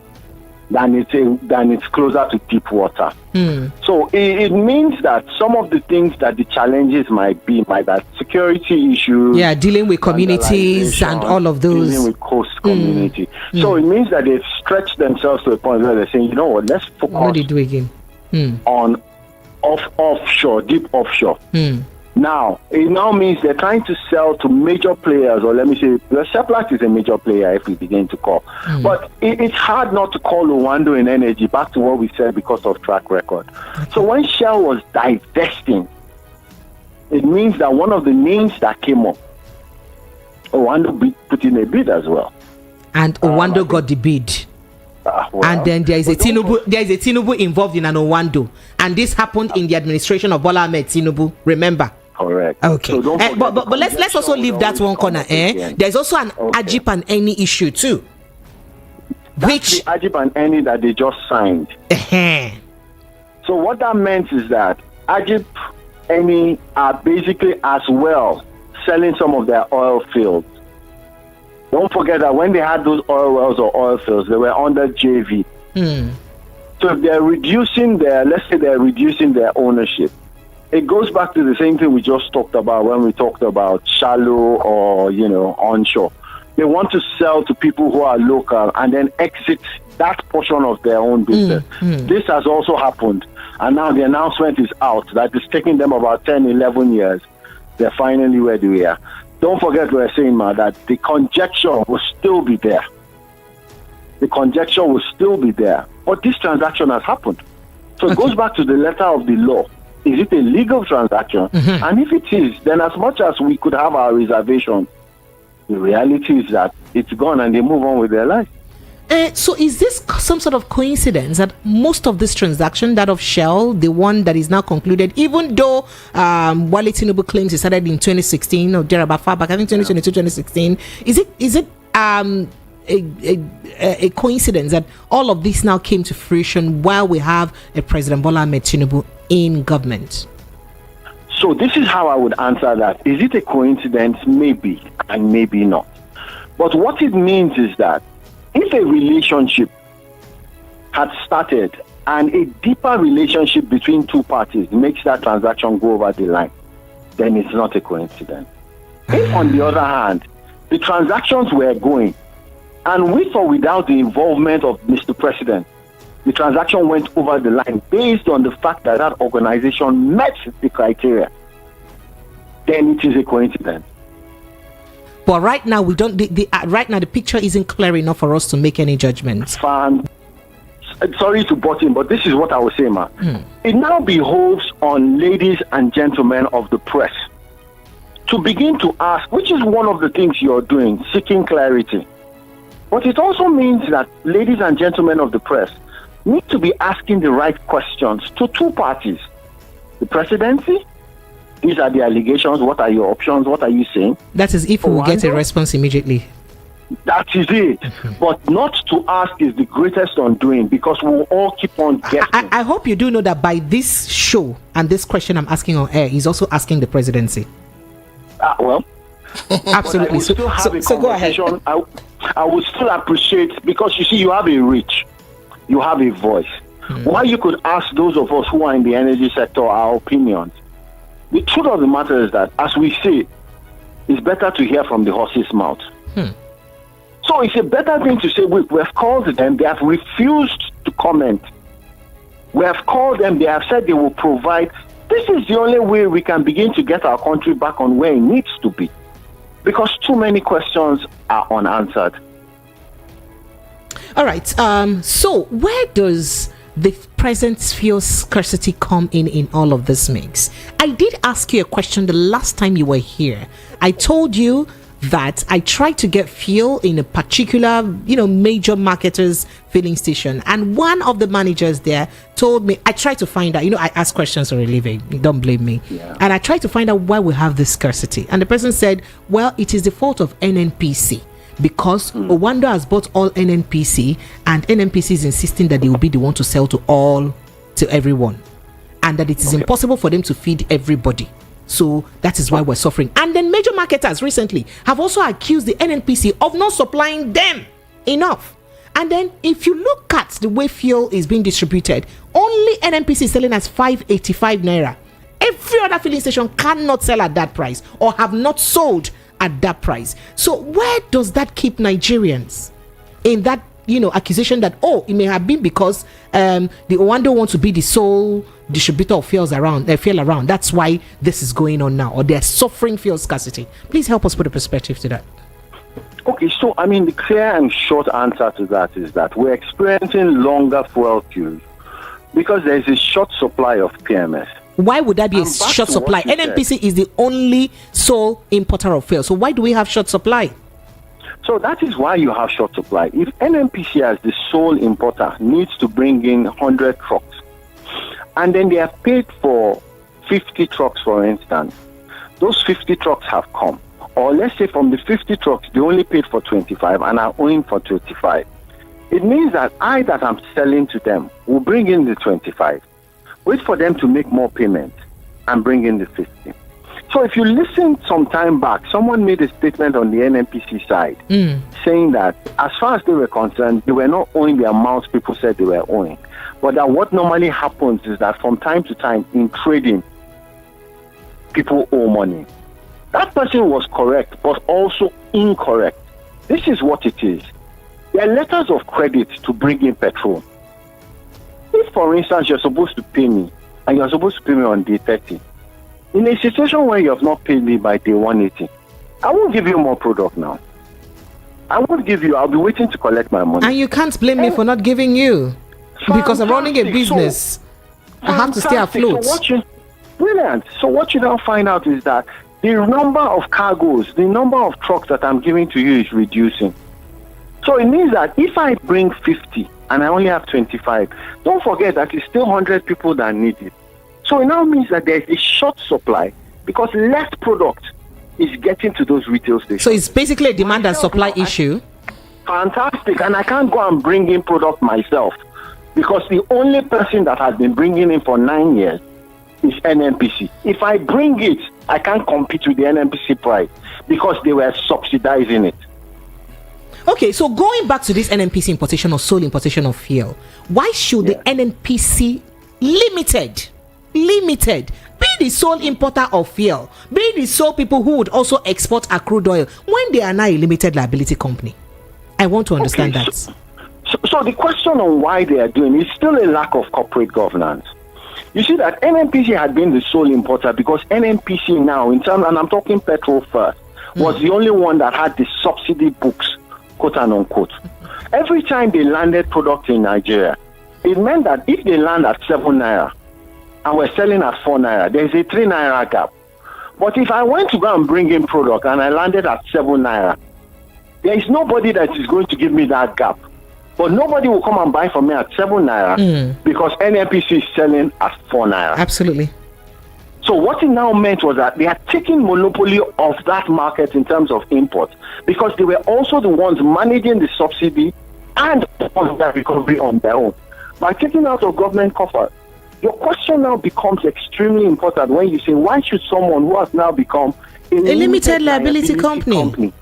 than it's closer to deep water. So it means that some of the things that the challenges might that security issues, dealing with communities and all of those, dealing with coast community. So it means that they've stretched themselves to a point where they're saying, you know what, let's focus on offshore, deep offshore. Now, it now means they're trying to sell to major players, or let me say, Seplat is a major player if we begin to call. But it's hard not to call Owando in energy, back to what we said, because of track record. So when Shell was divesting, it means that one of the names that came up, Owando put in a bid as well. And Owando got the bid. And then there is a Tinubu involved in an Owando. And this happened in the administration of Bola Ahmed Tinubu, remember? Correct. Okay. So but let's also leave that one corner. There's also an Ajib and Eni issue too. That's the Ajib and Eni that they just signed. So what that meant is that Ajib Eni are basically as well selling some of their oil fields. Don't forget that when they had those oil wells or oil fields, they were under JV. So if they're reducing their ownership, it goes back to the same thing we just talked about when we talked about shallow or, onshore. They want to sell to people who are local and then exit that portion of their own business. This has also happened. And now the announcement is out that it's taking them about 10, 11 years. They're finally where they are. Don't forget what we're saying, that the conjecture will still be there. The conjecture will still be there. But this transaction has happened. So it goes back to the letter of the law. Is it a legal transaction? And if it is, then as much as we could have our reservations, the reality is that it's gone and they move on with their life. So is this some sort of coincidence that most of this transaction, that of Shell, the one that is now concluded, even though Wale Tinubu claims it started in 2016 or thereabout, far back, I think 2022, 2016, is it a coincidence that all of this now came to fruition while we have a President Bola Ahmed Tinubu in government? So this is how I would answer that. Is it a coincidence? Maybe, and maybe not. But what it means is that if a relationship had started and a deeper relationship between two parties makes that transaction go over the line, then it's not a coincidence. If, on the other hand, the transactions were going, and with or without the involvement of Mr. President, the transaction went over the line based on the fact that that organization met the criteria, then it is a coincidence. But right now, we don't. Right now, the picture isn't clear enough for us to make any judgments. Sorry to butt in, but this is what I will say, ma. It now behoves on ladies and gentlemen of the press to begin to ask, which is one of the things you're doing, seeking clarity. But it also means that ladies and gentlemen of the press need to be asking the right questions to two parties. The presidency, these are the allegations, what are your options, what are you saying? That is if we will get a response immediately. That is it. But not to ask is the greatest undoing, because we'll all keep on guessing. I hope you do know that by this show and this question I'm asking on air is also asking the presidency. Well, absolutely. So go ahead. I would still appreciate, because you see, you have a reach, you have a voice. Why you could ask those of us who are in the energy sector our opinions. The truth of the matter is that, as we say, it's better to hear from the horse's mouth. So it's a better thing to say, we have called them, they have refused to comment. We have called them, they have said they will provide. This is the only way we can begin to get our country back on where it needs to be. Because too many questions are unanswered. All right. So where does the present fuel scarcity come in all of this mix? I did ask you a question the last time you were here. I told you that I tried to get fuel in a particular, major marketer's filling station, and one of the managers there told me, I tried to find out, I asked questions for a living, don't blame me, and I tried to find out why we have this scarcity, and the person said, well, it is the fault of NNPC, because Owando has bought all NNPC, and NNPC is insisting that they will be the one to sell to everyone, and that it is impossible for them to feed everybody. So that is why we're suffering. And then major marketers recently have also accused the NNPC of not supplying them enough. And then if you look at the way fuel is being distributed, only NNPC is selling as 585 naira. Every other filling station cannot sell at that price or have not sold at that price. So where does that keep Nigerians in that accusation that it may have been because the Owando wants to be the sole distributor of fuel around. That's why this is going on now, or they're suffering fuel scarcity. Please help us put a perspective to that. Okay, so the clear and short answer to that is that we're experiencing longer fuel queues because there's a short supply of PMS. Why would that be a short supply? NNPC is the only sole importer of fuel. So why do we have short supply? So that is why you have short supply. If NNPC as the sole importer needs to bring in 100 trucks, and then they have paid for 50 trucks, for instance, those 50 trucks have come. Or let's say from the 50 trucks, they only paid for 25 and are owing for 25. It means that that I'm selling to them will bring in the 25, wait for them to make more payments and bring in the 50. So if you listen some time back, someone made a statement on the NNPC side saying that as far as they were concerned, they were not owing the amount people said they were owing. But that what normally happens is that from time to time in trading, people owe money. That person was correct, but also incorrect. This is what it is. There are letters of credit to bring in petrol. If, for instance, you're supposed to pay me, and you're supposed to pay me on day 30, in a situation where you have not paid me by day 180, I won't give you more product now. I'll be waiting to collect my money. And you can't blame me for not giving you. Because I'm running a business. I have to stay afloat. Brilliant. So what you now find out is that the number of cargoes, the number of trucks that I'm giving to you is reducing. So it means that if I bring 50 and I only have 25, don't forget that it's still 100 people that need it. So it now means that there's a short supply because less product is getting to those retail stations. So it's basically a demand and supply issue. Fantastic. And I can't go and bring in product myself because the only person that has been bringing in for 9 years is NNPC. If I bring it, I can't compete with the NNPC price because they were subsidizing it. Okay, so going back to this NNPC importation or sole importation of fuel, why should the NNPC limited be the sole importer of fuel, be the sole people who would also export a crude oil when they are now a limited liability company? I want to understand that. So the question on why they are doing is still a lack of corporate governance. You see that NNPC had been the sole importer because NNPC now, in terms, and I'm talking petrol first, was the only one that had the subsidy books, quote and unquote. Every time they landed product in Nigeria, it meant that if they land at 7 naira and we're selling at 4 naira, there's a 3 naira gap. But if I went to go and bring in product and I landed at 7 naira, there is nobody that is going to give me that gap. But nobody will come and buy from me at 7 naira because NNPC is selling at 4 naira. Absolutely. So what it now meant was that they are taking monopoly of that market in terms of import because they were also the ones managing the subsidy and on that recovery on their own. By taking out of government coffers, your question now becomes extremely important when you say, why should someone who has now become a limited liability company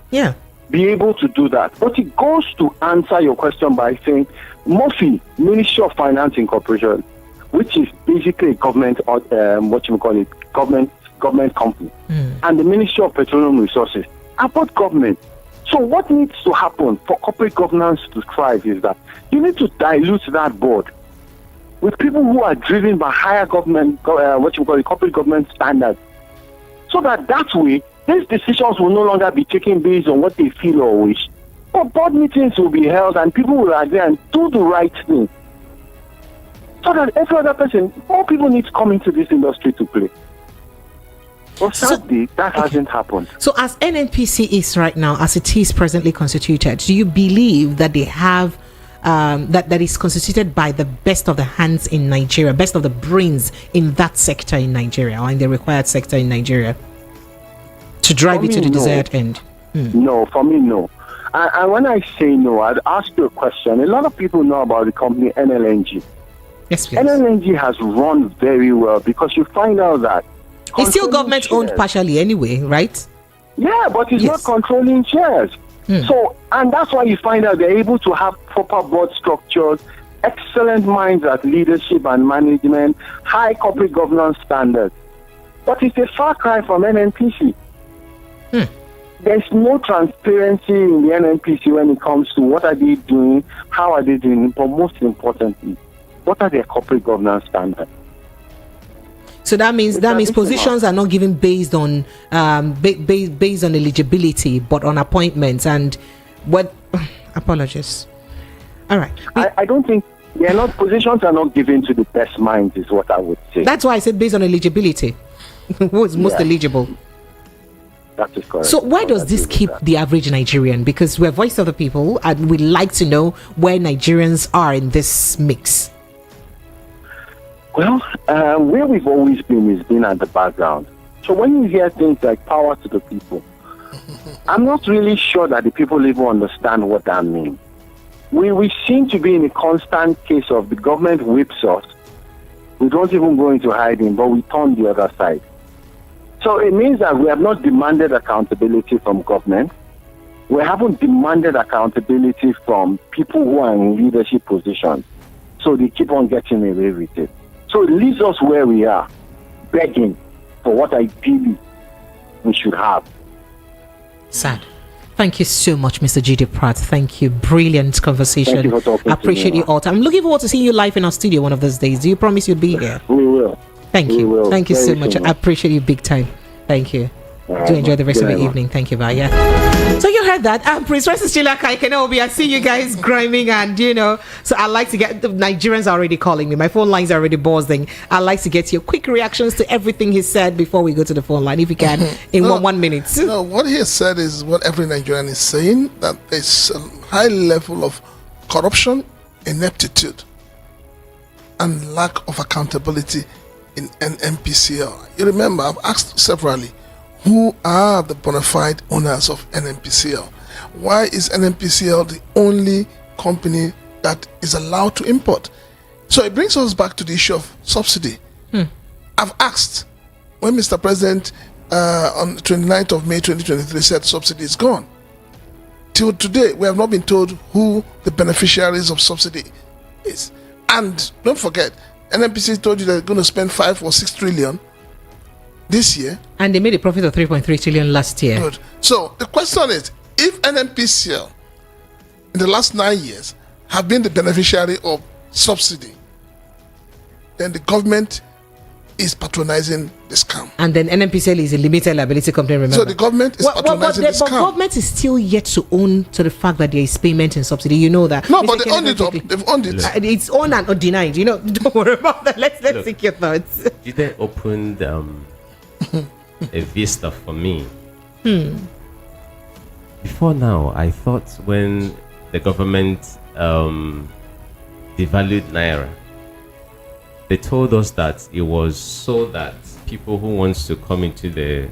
be able to do that? But it goes to answer your question by saying, Murphy, Ministry of Finance Incorporation, which is basically a government, government company, and the Ministry of Petroleum Resources are both government. So what needs to happen for corporate governance to thrive is that you need to dilute that board with people who are driven by higher government, corporate government standards, so that way these decisions will no longer be taken based on what they feel or wish. But board meetings will be held and people will agree and do the right thing. So that every other person, more people need to come into this industry to play. But sadly, that hasn't happened. So as NNPC is right now, as it is presently constituted, do you believe that they have that is constituted by the best of the hands in Nigeria, best of the brains in that sector in Nigeria, or in the required sector in Nigeria, to drive it to the desired end? No, for me, no. And when I say no, I'd ask you a question. A lot of people know about the company NLNG. Yes, please. NLNG has run very well because you find out that it's still government owned partially anyway, right? Yeah, but it's not controlling shares. So, and that's why you find out they're able to have proper board structures, excellent minds at leadership and management, high corporate governance standards. But it's a far cry from NNPC. There's no transparency in the NNPC when it comes to what are they doing, how are they doing, but most importantly, what are their corporate governance standards? So that means positions are not given based on based on eligibility, but on appointments and what? Apologies. All right. I don't think positions are not given to the best minds, is what I would say. That's why I said based on eligibility. Who is most eligible? That is correct. So why does this keep the average Nigerian? Because we're voice of the people and we like to know where Nigerians are in this mix. Well, where we've always been is being at the background. So when you hear things like power to the people, I'm not really sure that the people even understand what that means. We seem to be in a constant case of the government whips us. We don't even go into hiding, but we turn the other side. So it means that we have not demanded accountability from government. We haven't demanded accountability from people who are in leadership positions. So they keep on getting away with it. So it leaves us where we are, begging for what ideally we should have. Sad. Thank you so much, Mr. G.D. Pratt. Thank you. Brilliant conversation. Thank you for talking Appreciate to me, you all time. I'm looking forward to seeing you live in our studio one of those days. Do you promise you'll be here? We will. Thank you. We will. Thank you so Very much. soon. I appreciate you big time. Thank you. Do enjoy the rest of the evening. Thank you, bye. Yeah. So you heard that. Prince Francis Chilaka, Kenobi, I see you guys grinding, and so I like to get the Nigerians are already calling me. My phone lines are already buzzing. I like to get your quick reactions to everything he said before we go to the phone line, if you can, in one minute. No, what he has said is what every Nigerian is saying, that there's a high level of corruption, ineptitude, and lack of accountability in NNPCL. You remember, I've asked severally, who are the bona fide owners of NNPCL? Why is NNPCL the only company that is allowed to import? So it brings us back to the issue of subsidy. I've asked, when Mr. President on the 29th of May 2023 said subsidy is gone, till today we have not been told who the beneficiaries of subsidy is. And don't forget, NNPC told you they're going to spend 5 or 6 trillion this year, and they made a profit of 3.3 trillion last year. Good. So the question is, if NNPCL in the last 9 years have been the beneficiary of subsidy, then the government is patronizing the scam. And then NNPCL is a limited liability company, remember? So the government is patronizing the scam. But government is still yet to own to the fact that there is payment in subsidy. You know that. No, but they owned it up. They've owned it. It's owned and undenied. Don't worry about that. Let's take your thoughts. They opened a vista for me. Before now, I thought when the government devalued Naira, they told us that it was so that people who wants to come into the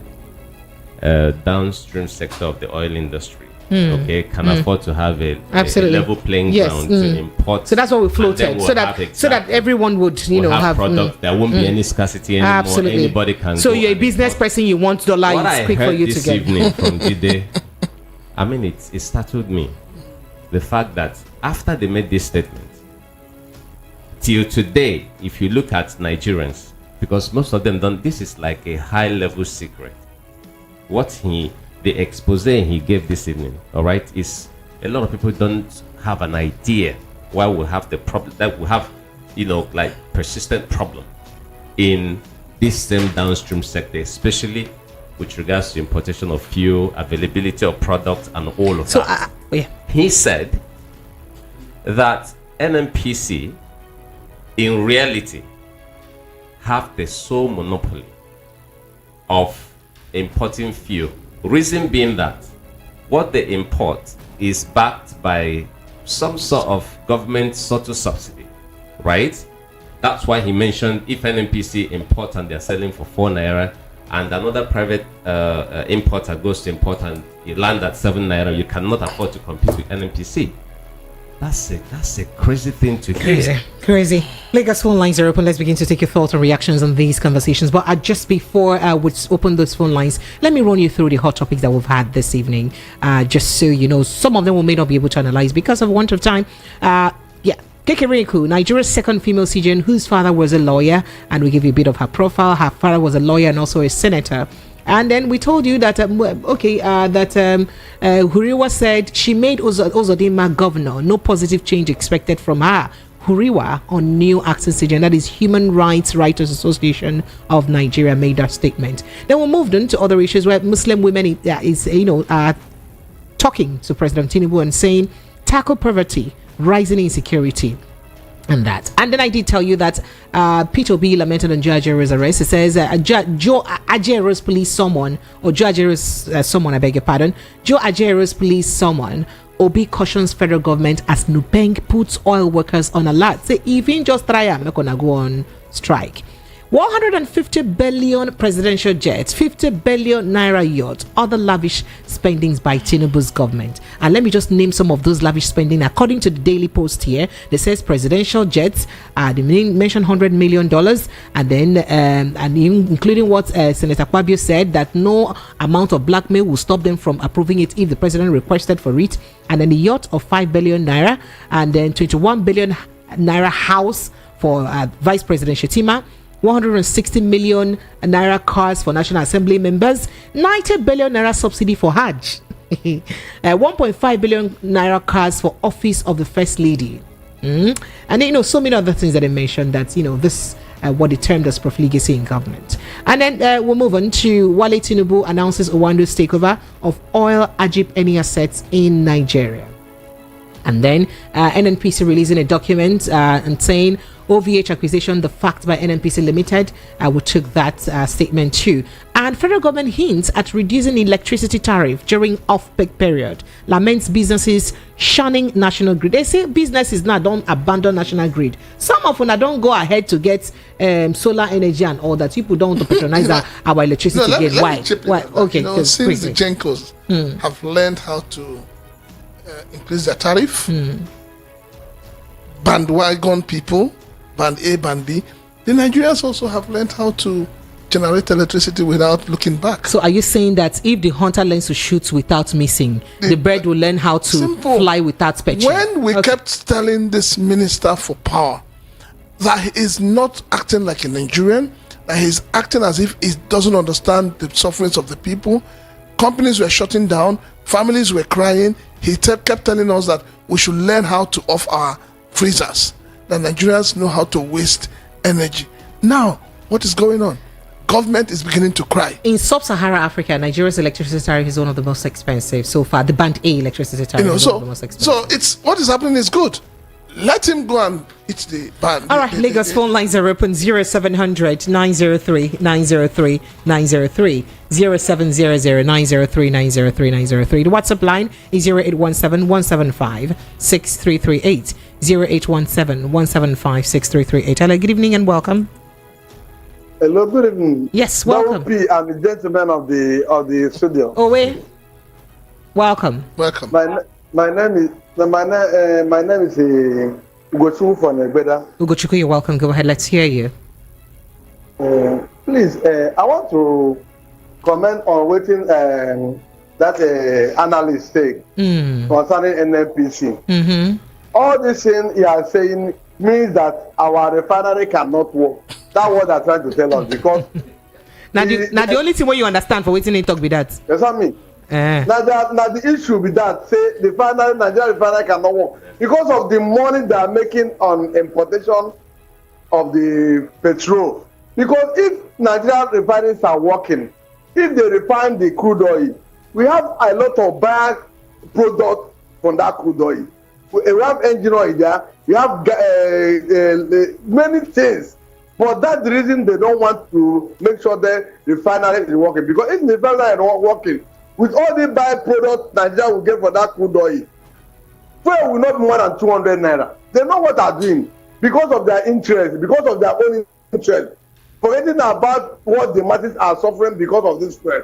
downstream sector of the oil industry, can afford to have a level playing ground to import. So that's what we floated, so that everyone would have product. There won't be any scarcity anymore. Absolutely. Anybody can. So you're a business person. You want dollar. It's quick for you to get. What I heard this evening from Jide, I mean, it startled me. The fact that after they made this statement, till today, if you look at Nigerians, because most of them don't, this is like a high level secret. The expose he gave this evening, all right, is a lot of people don't have an idea why we have the problem, that we have, like persistent problem in this same downstream sector, especially with regards to importation of fuel, availability of product, and all of that. He said that NNPC in reality have the sole monopoly of importing fuel. Reason being that what they import is backed by some sort of government sort of subsidy, right? That's why he mentioned if NNPC import and they're selling for 4 naira, and another private importer goes to import and you land at 7 naira, you cannot afford to compete with NNPC. That's a crazy thing to hear. Crazy. Lagos phone lines are open. Let's begin to take your thoughts and reactions on these conversations. But just before we open those phone lines, let me run you through the hot topics that we've had this evening. Just so you know, some of them we may not be able to analyze because of want of time. Kekere-Ekun, Nigeria's second female CJN, whose father was a lawyer, and we give you a bit of her profile. Her father was a lawyer and also a senator. And then we told you that Huriwa said she made Uzodinma governor. No positive change expected from her. Huriwa on new acting CJN, that is Human Rights Writers Association of Nigeria, made that statement. Then we moved on to other issues where Muslim women talking to President Tinubu and saying tackle poverty, rising insecurity. And then I did tell you that Peter Obi lamented on Joe Ajaero's arrest. It says Joe Ajaero's police someone, or Joe Ajaero's someone, I beg your pardon. Joe Ajaero's police someone. Obi cautions federal government as Nupeng puts oil workers on alert. Say even just try, I'm not gonna go on strike. 150 billion presidential jets, 50 billion naira yacht, other lavish spendings by Tinubu's government. And let me just name some of those lavish spending. According to the Daily Post here, they says presidential jets, they mentioned $100 million, and then including what Senator Kwabio said, that no amount of blackmail will stop them from approving it if the president requested for it. And then the yacht of 5 billion naira, and then 21 billion naira house for Vice President Shetima. 160 million naira cars for National Assembly members, 90 billion naira subsidy for Hajj, 1.5 billion naira cars for office of the First Lady, and so many other things that I mentioned that this what he termed as profligacy in government. And then we'll move on to Wale Tinubu announces Owando's takeover of oil Ajib Eni assets in Nigeria. And then NNPC releasing a document and saying OVH acquisition, the fact by NNPC Limited. We took that statement too. And federal government hints at reducing electricity tariff during off-peak period. Laments businesses shunning national grid. They say businesses now don't abandon national grid. Some of them don't go ahead to get solar energy and all that. People don't want to patronize our electricity again. Why? Okay. Since the Gencos have learned how to increase their tariff, bandwagon people, band A, band B, the Nigerians also have learned how to generate electricity without looking back. So are you saying that if the hunter learns to shoot without missing, the bird will learn how to fly without perching? When we kept telling this minister for power that he is not acting like a Nigerian, that he's acting as if he doesn't understand the sufferings of the people, companies were shutting down, families were crying, he kept telling us that we should learn how to off our freezers, that Nigerians know how to waste energy. Now, what is going on? Government is beginning to cry. In sub-Saharan Africa, Nigeria's electricity tariff is one of the most expensive so far. The band A electricity tariff is one of the most expensive. So it's what is happening is good. Let him go and eat the band. All right, Lagos phone lines are open 0700 903 903 903 0700 903 903 903. The WhatsApp line is 0817 175 6338 0817 175 6338. Hello, good evening and welcome. Hello, good evening. Yes, welcome. I'm the gentleman of the studio. Oh wait, welcome. Welcome. My name is Ugochukwu from Egbeda. Ugochukwu, you're welcome. Go ahead. Let's hear you. Please, I want to comment on what that analyst say concerning NNPC. Mm-hmm. All this thing you are saying means that our refinery cannot work. That's what they're trying to tell us because now the only thing what you understand for waiting in talk be that. That's what I mean. Now the issue with that say the Nigeria refinery cannot work because of the money they are making on importation of the petrol. Because if Nigerian refineries are working, if they refine the crude oil, we have a lot of bad products from that crude oil. We have engine oil there. We have many things. For that reason, they don't want to make sure the refinery is working. Because if the refinery is not working, with all the byproducts Nigeria will get for that crude oil, fuel will not be more than 200 naira. They know what they're doing because of their interest, because of their own interest. Forgetting about what the masses are suffering because of this fuel.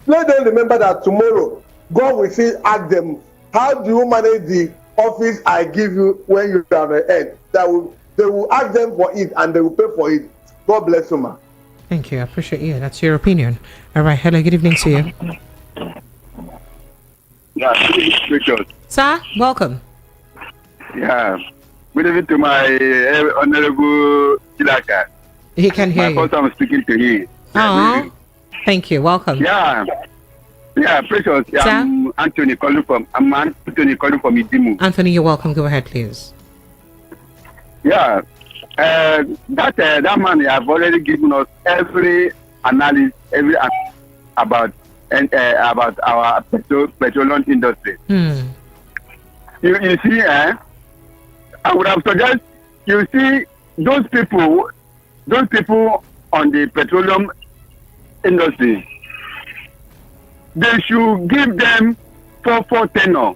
Let them remember that tomorrow, God will still ask them, how do you manage the office I give you when you have a head? They will ask them for it and they will pay for it. God bless you, man. Thank you. I appreciate you. That's your opinion. All right. Hello. Good evening to you. Yeah, Richard. Sir, welcome. Yeah. Good evening to my Honorable Chilaka. He can hear you. My first time speaking to him. Oh, thank you. Welcome. Yeah. Yeah, Precious. I'm Anthony calling from Idimu. Anthony, you're welcome. Go ahead, please. Yeah. That man have already given us every analysis, about our petroleum industry. You see, I would have suggested you see those people on the petroleum industry. They should give them 4 tenure.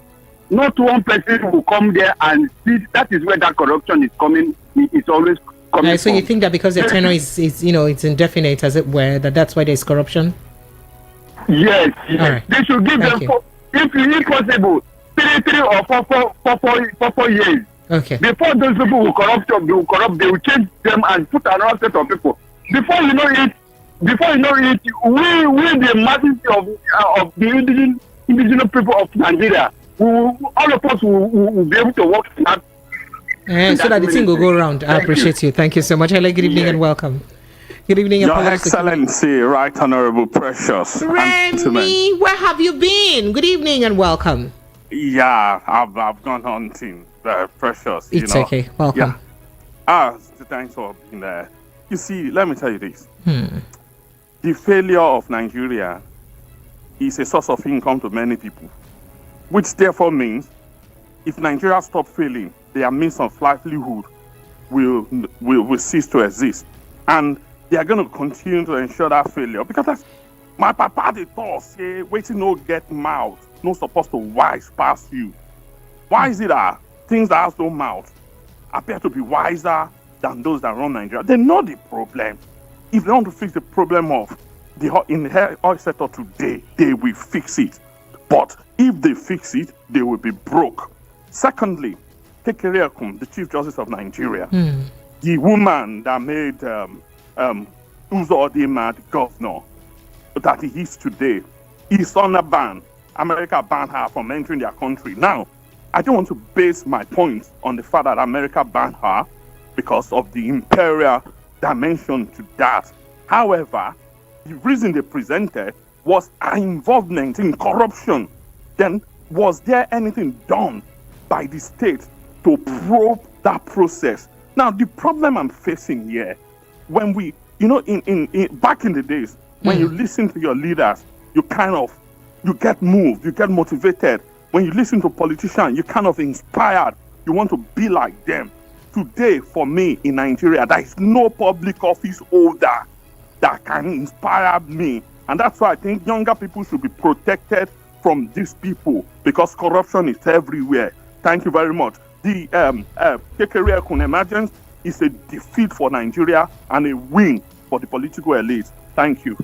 Not one person will come there and see. That is where that corruption is coming. It's always coming. So you think that because their tenure is it's indefinite, as it were, that's why there's corruption? Yes. Right. They should give them if possible 3 or 4 years. Okay. Before those people will corrupt, they will change them and put another set of people. Before you know it, we the masses of the indigenous people of Nigeria, all of us will be able to work in that. So that the thing will go around. I appreciate you. Thank you so much. Hello, good evening and welcome. Good evening, Your Excellency, Right Honorable Precious. Remy, where have you been? Good evening and welcome. Yeah, I've gone hunting, Precious. It's okay. Welcome. Yeah. Thanks for being there. You see, let me tell you this. The failure of Nigeria is a source of income to many people, which therefore means if Nigeria stops failing, their means of livelihood will cease to exist. And they are going to continue to ensure that failure. Because that's my papa, they thought, say, waiting no get mouth, no supposed to wise past you. Why is it that things that have no mouth appear to be wiser than those that run Nigeria? They know the problem. If they want to fix the problem of the oil sector today, they will fix it. But if they fix it, they will be broke. Secondly, Kekere-Ekun, the Chief Justice of Nigeria, the woman that made Uzo Odima the governor that he is today, is on a ban. America banned her from entering their country. Now, I don't want to base my points on the fact that America banned her because of the imperial dimension to that. However, the reason they presented was her involvement in corruption. Then, was there anything done by the state to probe that process? Now, the problem I'm facing here, when we, in back in the days, when you listen to your leaders, you get moved, you get motivated. When you listen to politicians, you're kind of inspired. You want to be like them. Today, for me in Nigeria, there is no public office holder that can inspire me. And that's why I think younger people should be protected from these people, because corruption is everywhere. Thank you very much. The Kekere-Ekun emergence is a defeat for Nigeria and a win for the political elite. Thank you.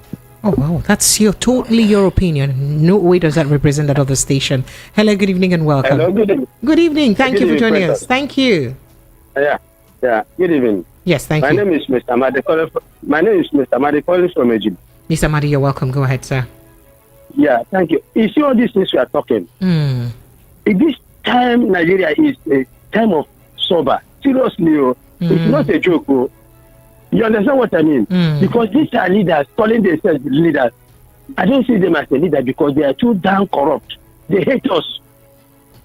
Oh, wow. That's totally your opinion. No way does that represent that other station. Hello, good evening and welcome. Hello, good evening. Good evening. Thank you for joining us. Thank you. Yeah. Good evening. Yes, thank you. My name is Mr. Madi calling from Egypt. Mr. Madi, you're welcome. Go ahead, sir. Yeah, thank you. You see all these things we are talking. In this time, Nigeria is a time of sober. Seriously, it's not a joke. You understand what I mean? Because these are leaders calling themselves leaders. I don't see them as a leader because they are too damn corrupt. They hate us.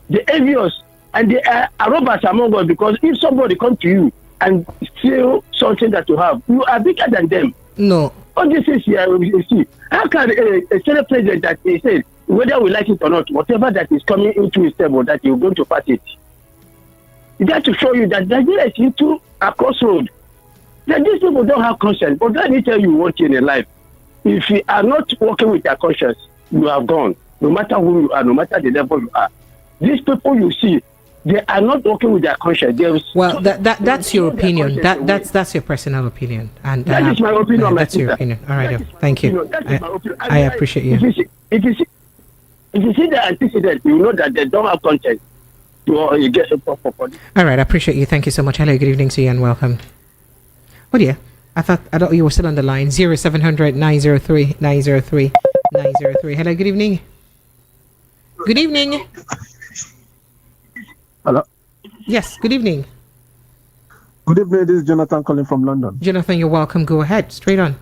They envy us. And they are robbers among us, because if somebody comes to you and steal something that you have, you are bigger than them. No. All this is here, you see. How can a Senate president that he said, whether we like it or not, whatever that is coming into his table, that you're going to pass it? That to show you that Nigeria is into a crossroad. That these people don't have conscience. But let me tell you one thing in life. If you are not working with your conscience, you are gone. No matter who you are, no matter the level you are. These people you see, they are not working with their conscience. Well, that's your opinion. That's your personal opinion, and that is my opinion. That's your opinion. All right, thank you. I appreciate you. If you see the antecedent, you know that they don't have conscience. You get support for this. All right, I appreciate you. Thank you so much. Hello, good evening to you, and welcome. Oh dear, I thought you were still on the line. 0700 903 903 903. Hello, good evening. Good evening. Hello. Yes, good evening. Good evening, this is Jonathan calling from London. Jonathan, you're welcome. Go ahead, straight on.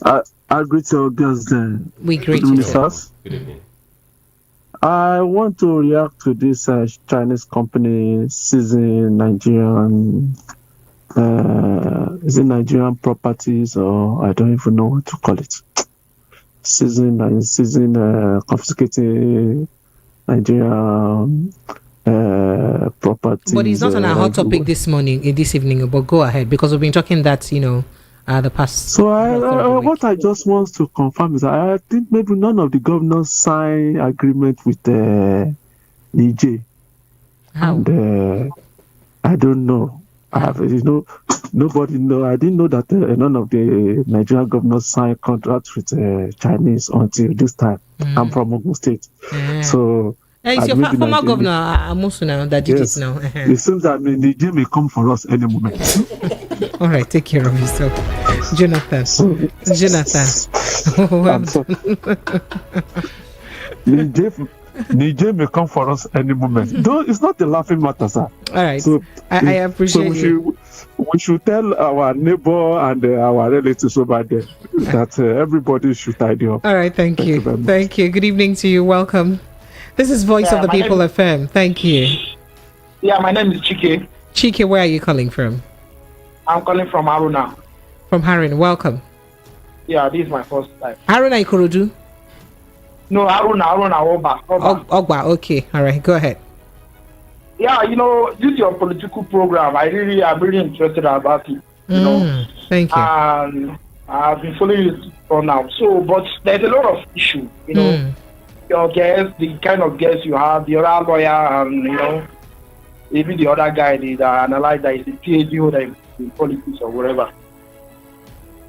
I greet your guests then. We greet you. Good evening. I want to react to this Chinese company seizing Nigerian, is it Nigerian properties, or I don't even know what to call it. Seizing, confiscating Nigerian properties. But it's not on our hot topic this evening, but go ahead, because we've been talking that, the past. So what I just want to confirm is I think maybe none of the governors signed agreement with Niger. How? And I don't know. Nobody know. I didn't know that none of the Nigerian governors signed contracts with Chinese until this time. I'm from Ogun State, so. It's your former governor, Amosu, now that did it now. It seems that Niger may come for us any moment. All right, take care of yourself, Jonathan. Niger may come for us any moment. Though it's not a laughing matter, sir. All right, so I appreciate you. We should tell our neighbor and our relatives over there that everybody should tidy up. All right, thank you. Thank you. Good evening to you. Welcome. This is Voice of the People FM. Thank you. Yeah, my name is Chike. Chike, where are you calling from? I'm calling from Aruna. From Harun, welcome. Yeah, this is my first time. Haruna Ikorodu? No, Haruna Oba. Ogba, okay. All right, go ahead. Yeah, this is your political program. I'm really interested about it. Thank you. And I've been following it for now. So, but there's a lot of issue, Your guests, the kind of guests you have, the other lawyer, and, even the other guy that analyze that is a PhD holder in politics or whatever.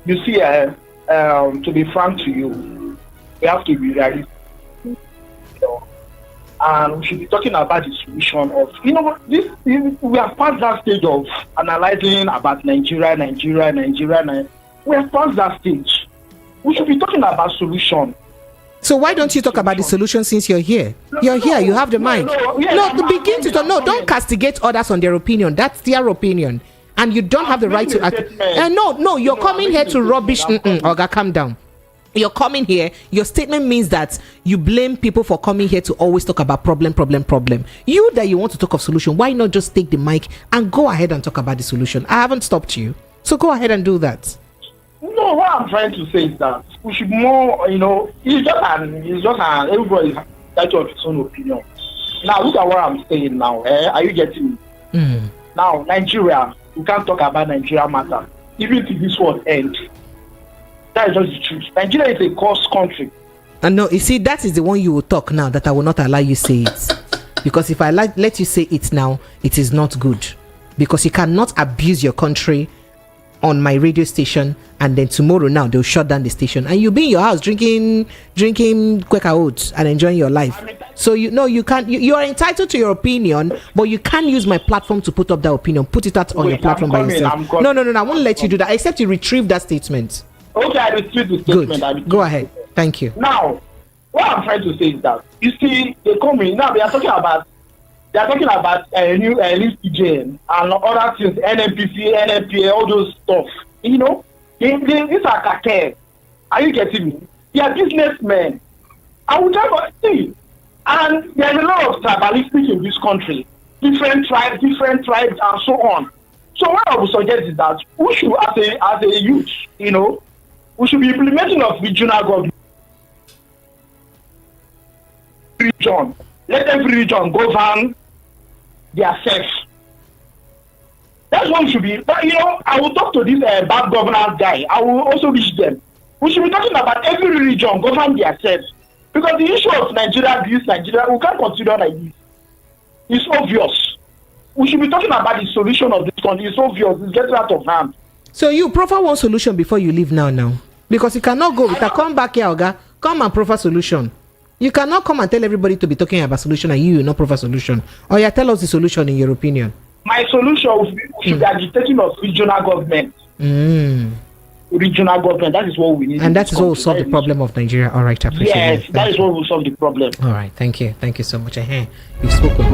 You see, to be frank to you, we have to be realistic. And we should be talking about the solution of, we have passed that stage of analyzing about Nigeria. We have passed that stage. We should be talking about solution. So why don't you talk about the solution since you're here? You're here, you have the mic. Begin to talk. No, don't castigate others on their opinion. That's their opinion. And you don't have the right to... No, you're coming here to rubbish... Oga, calm down. You're coming here, your statement means that you blame people for coming here to always talk about problem. You that you want to talk of solution, why not just take the mic and go ahead and talk about the solution? I haven't stopped you, so go ahead and do that. No, what I'm trying to say is that we should more, it's just an everybody has his own opinion. Now look at what I'm saying now. Are you getting me? Now Nigeria, we can't talk about Nigeria matter even if this world ends. That is just the truth. Nigeria is a cursed country. And no, you see, that is the one you will talk now that I will not allow you say it. Because if I let you say it now, it is not good. Because you cannot abuse your country on my radio station and then tomorrow now they'll shut down the station and you'll be in your house drinking Quaker oats and enjoying your life. So you can't. You are entitled to your opinion, but you can't use my platform to put up that opinion. Put it out on your platform by yourself. No, I won't let you do that except you retrieve that statement. Okay, I retrieve the statement. Good. Go ahead. Thank you. Now, what I'm trying to say is that you see, they come in now. They are talking about a new CJN and other things, NNPC, NNPA, all those stuff. These are cartel. Are you getting me? They are businessmen. I would try to see. And there's a lot of tribalistic in this country. Different tribes, and so on. So what I would suggest is that we should, as a youth, we should be implementing of regional government. Region. Let every region govern their self. That's what we should be. But, I will talk to this bad governance guy. I will also reach them. We should be talking about every region govern their self. Because the issue of Nigeria, we can't consider like this. It's obvious. We should be talking about the solution of this country. It's obvious. It's getting out of hand. So you proffer one solution before you leave now. Because you cannot go. Come back here, Oga. Come and proffer solution. You cannot come and tell everybody to be talking about solution and you not proffer solution. Or you tell us the solution in your opinion. My solution should be agitating of regional government. Regional government, that is what we need. And that is what will solve the problem of Nigeria. All right, I appreciate it. That is what will solve the problem. All right, thank you so much. You've spoken.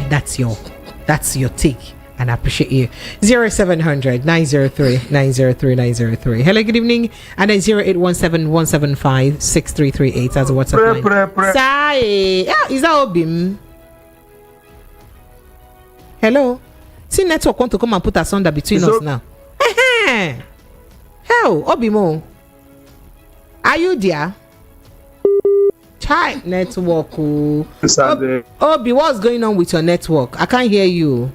That's your take. And I appreciate you. 0700 903 903 903. Hello, good evening. And then 0817 175 6338 as a WhatsApp line. Sai, is that Obim? Hello. See, network want to come and put asunder between us now. Hell, Obimo. Are you there? Chai network. Obi, what's going on with your network? I can't hear you.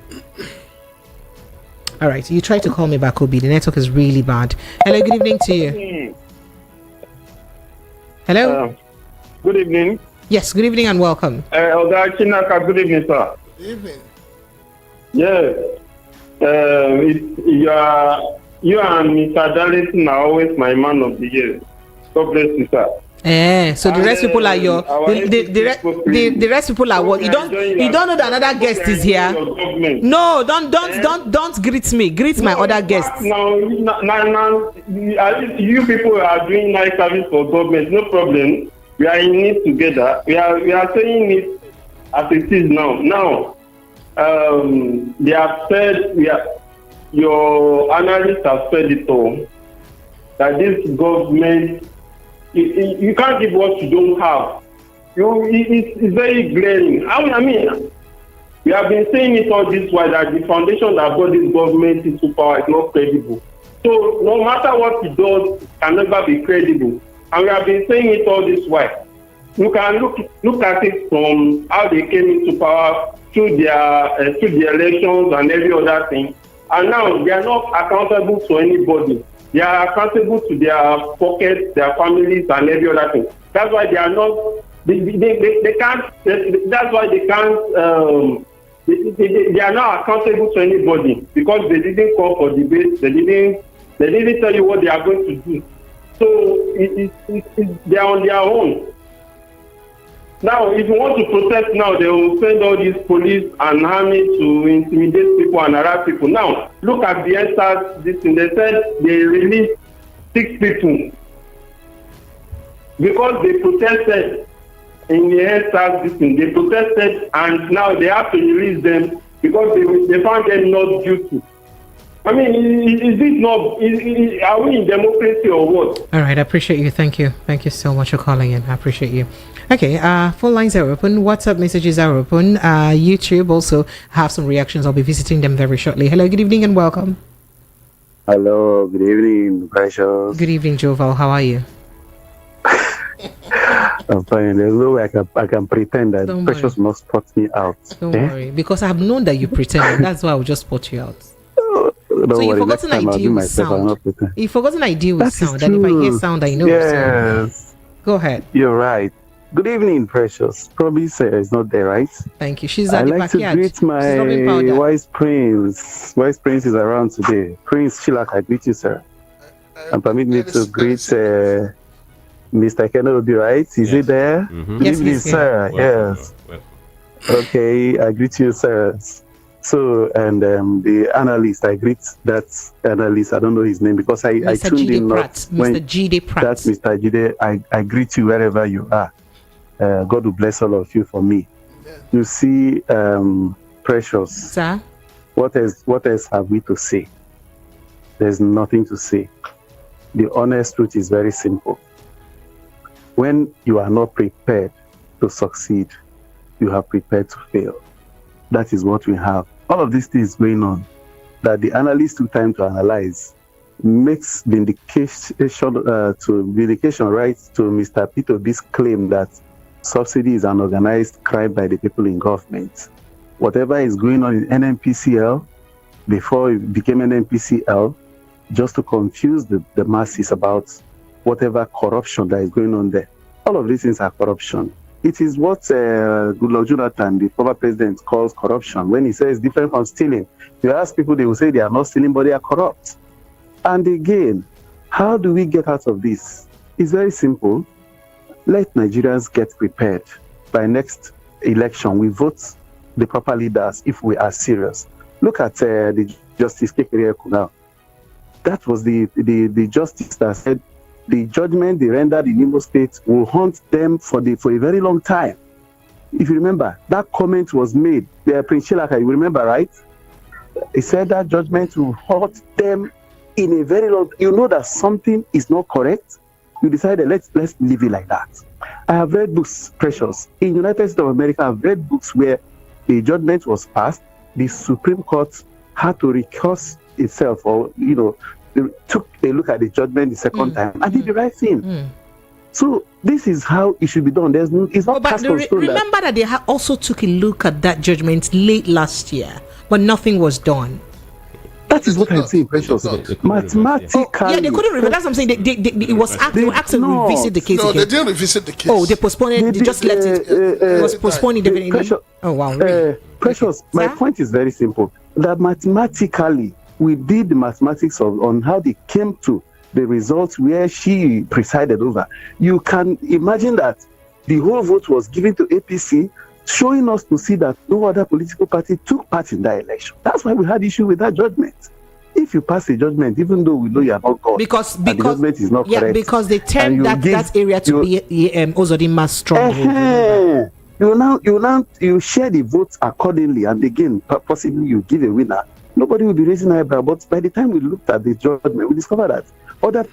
All right, you try to call me back, Obi. The network is really bad. Hello, good evening to you. Hello. Good evening. Yes, good evening and welcome. Oga Chinaka, good evening, sir. Good evening. Yes. You and Mr. Darlington are always my man of the year. God bless you, sir. So the rest people are your the rest people are what? You don't know that another guest is here. No, don't greet me. Greet my other guests. Now, you people are doing nice service for government. No problem. We are in it together. We are saying it as it is now. Now, they have said your analysts have said it all that this government. You can't give what you don't have. It's very glaring. I mean, we have been saying it all this while that the foundation that brought this government into power is not credible. So no matter what he does, it can never be credible. And we have been saying it all this while. You can look at it from how they came into power through the elections and every other thing. And now they are not accountable to anybody. They are accountable to their pockets, their families, and every other thing. That's why they are not. They can't. That's why they can't. They are not accountable to anybody because they didn't call for debate. They didn't tell you what they are going to do. So they are on their own. Now, if you want to protest now, they will send all these police and army to intimidate people and harass people. Now, look at the answers. This thing. They said they released 6 people because they protested in the answers. This thing. They protested, and now they have to release them because they found them not guilty. I mean, is this not? Are we in democracy or what? All right, I appreciate you. Thank you so much for calling in. I appreciate you. Okay, phone lines are open. WhatsApp messages are open. YouTube also have some reactions. I'll be visiting them very shortly. Hello, good evening and welcome. Hello, good evening, Precious. Good evening, Joval. How are you? I'm fine. There's no way I can pretend that Don't Precious worry. must spot me out. Don't worry, because I have known that you pretend. That's why I will just spot you out. Don't So you've worry, forgotten next time I I'll deal do with myself. I'll sound. not pretend. You've forgotten I deal with That is sound. And if I hear true. sound, I know. Yes. Go ahead. You're right. Good evening, Precious. Probably Sarah is not there, right? Thank you. She's I at the like to backyard. greet She's rubbing my powder. wise prince. Wise prince is around today. Prince Shilak, I greet you, sir. And permit me to greet Mr. Kenobi, right? Is he there? Mm-hmm. Good Yes, evening, he's here. sir. Yes. Okay, I greet you, sir. So, and the analyst, I greet that analyst. I don't know his name because I Mr. tuned Jide in. Pratt. Mr. Jide Pratt. That's Mr. Jide. I greet you wherever you are. God will bless all of you for me. You see, Precious. Sir? What else have we to say? There's nothing to say. The honest truth is very simple. When you are not prepared to succeed, you are prepared to fail. That is what we have. All of these things going on that the analysts took time to analyze makes vindication right to Mr. Peter B's claim that subsidy is an organized crime by the people in government. Whatever is going on in NNPCL before it became NNPCL, just to confuse the masses about whatever corruption that is going on there. All of these things are corruption. It is what Goodluck Jonathan, the former president, calls corruption. When he says different from stealing, you ask people, they will say they are not stealing, but they are corrupt. And again, how do we get out of this? It's very simple. Let Nigerians get prepared. By next election, we vote the proper leaders if we are serious. Look at the Justice Kekere-Ekun now. That was the justice that said the judgment they rendered in Imo State will haunt them for a very long time. If you remember, that comment was made. Prince Shilaka, you remember, right? He said that judgment will haunt them in a very long. You know that something is not correct. You decided let's leave it like that. I have read books, Precious. In United States of America, I've read books where a judgment was passed. The Supreme Court had to recuse itself, or took a look at the judgment the second time and did the right thing. So this is how it should be done. It's not cast on stone. Remember that they also took a look at that judgment late last year, but nothing was done. That is what I'm saying, Precious. Mathematically, they couldn't revisit. That's what I'm saying. They were asked to revisit the case. No, again. they didn't revisit the case. Oh, they postponed it. They just left it. It was postponed indefinitely. Precious, oh wow, really? Precious. My point is very simple. That mathematically, we did the mathematics on how they came to the results where she presided over. You can imagine that the whole vote was given to APC, showing us to see that no other political party took part in that election. That's why we had issue with that judgment. If you pass a judgment, even though we know you are not God, because the judgment is not correct, because they turned that area to be Ozodima's stronghold. You share the votes accordingly, and again, possibly you give a winner. Nobody will be raising an eyebrow. But by the time we looked at the judgment, we discovered that other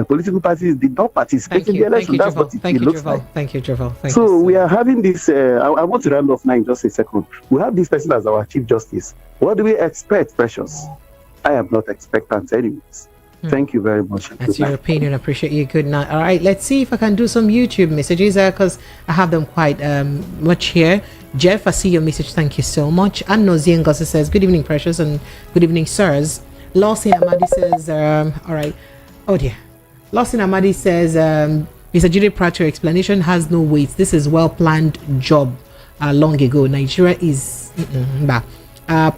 political parties did not participate in the election. That's what it looks like. Thank you, Joval. So we are having this. I want to round off now in just a second. We have this person as our Chief Justice. What do we expect, Precious? I am not expectant anyways. Thank you very much. That's your opinion. I appreciate you. Good night. All right, let's see if I can do some YouTube messages because I have them quite much here. Jeff, I see your message. Thank you so much. And Nozien Gossa says, good evening, precious, and good evening, sirs. Lawson Amadi says, all right. Oh dear. Lawson Amadi says, Mr. Judy Pratt, your explanation has no weight. This is well-planned job long ago. Nigeria is...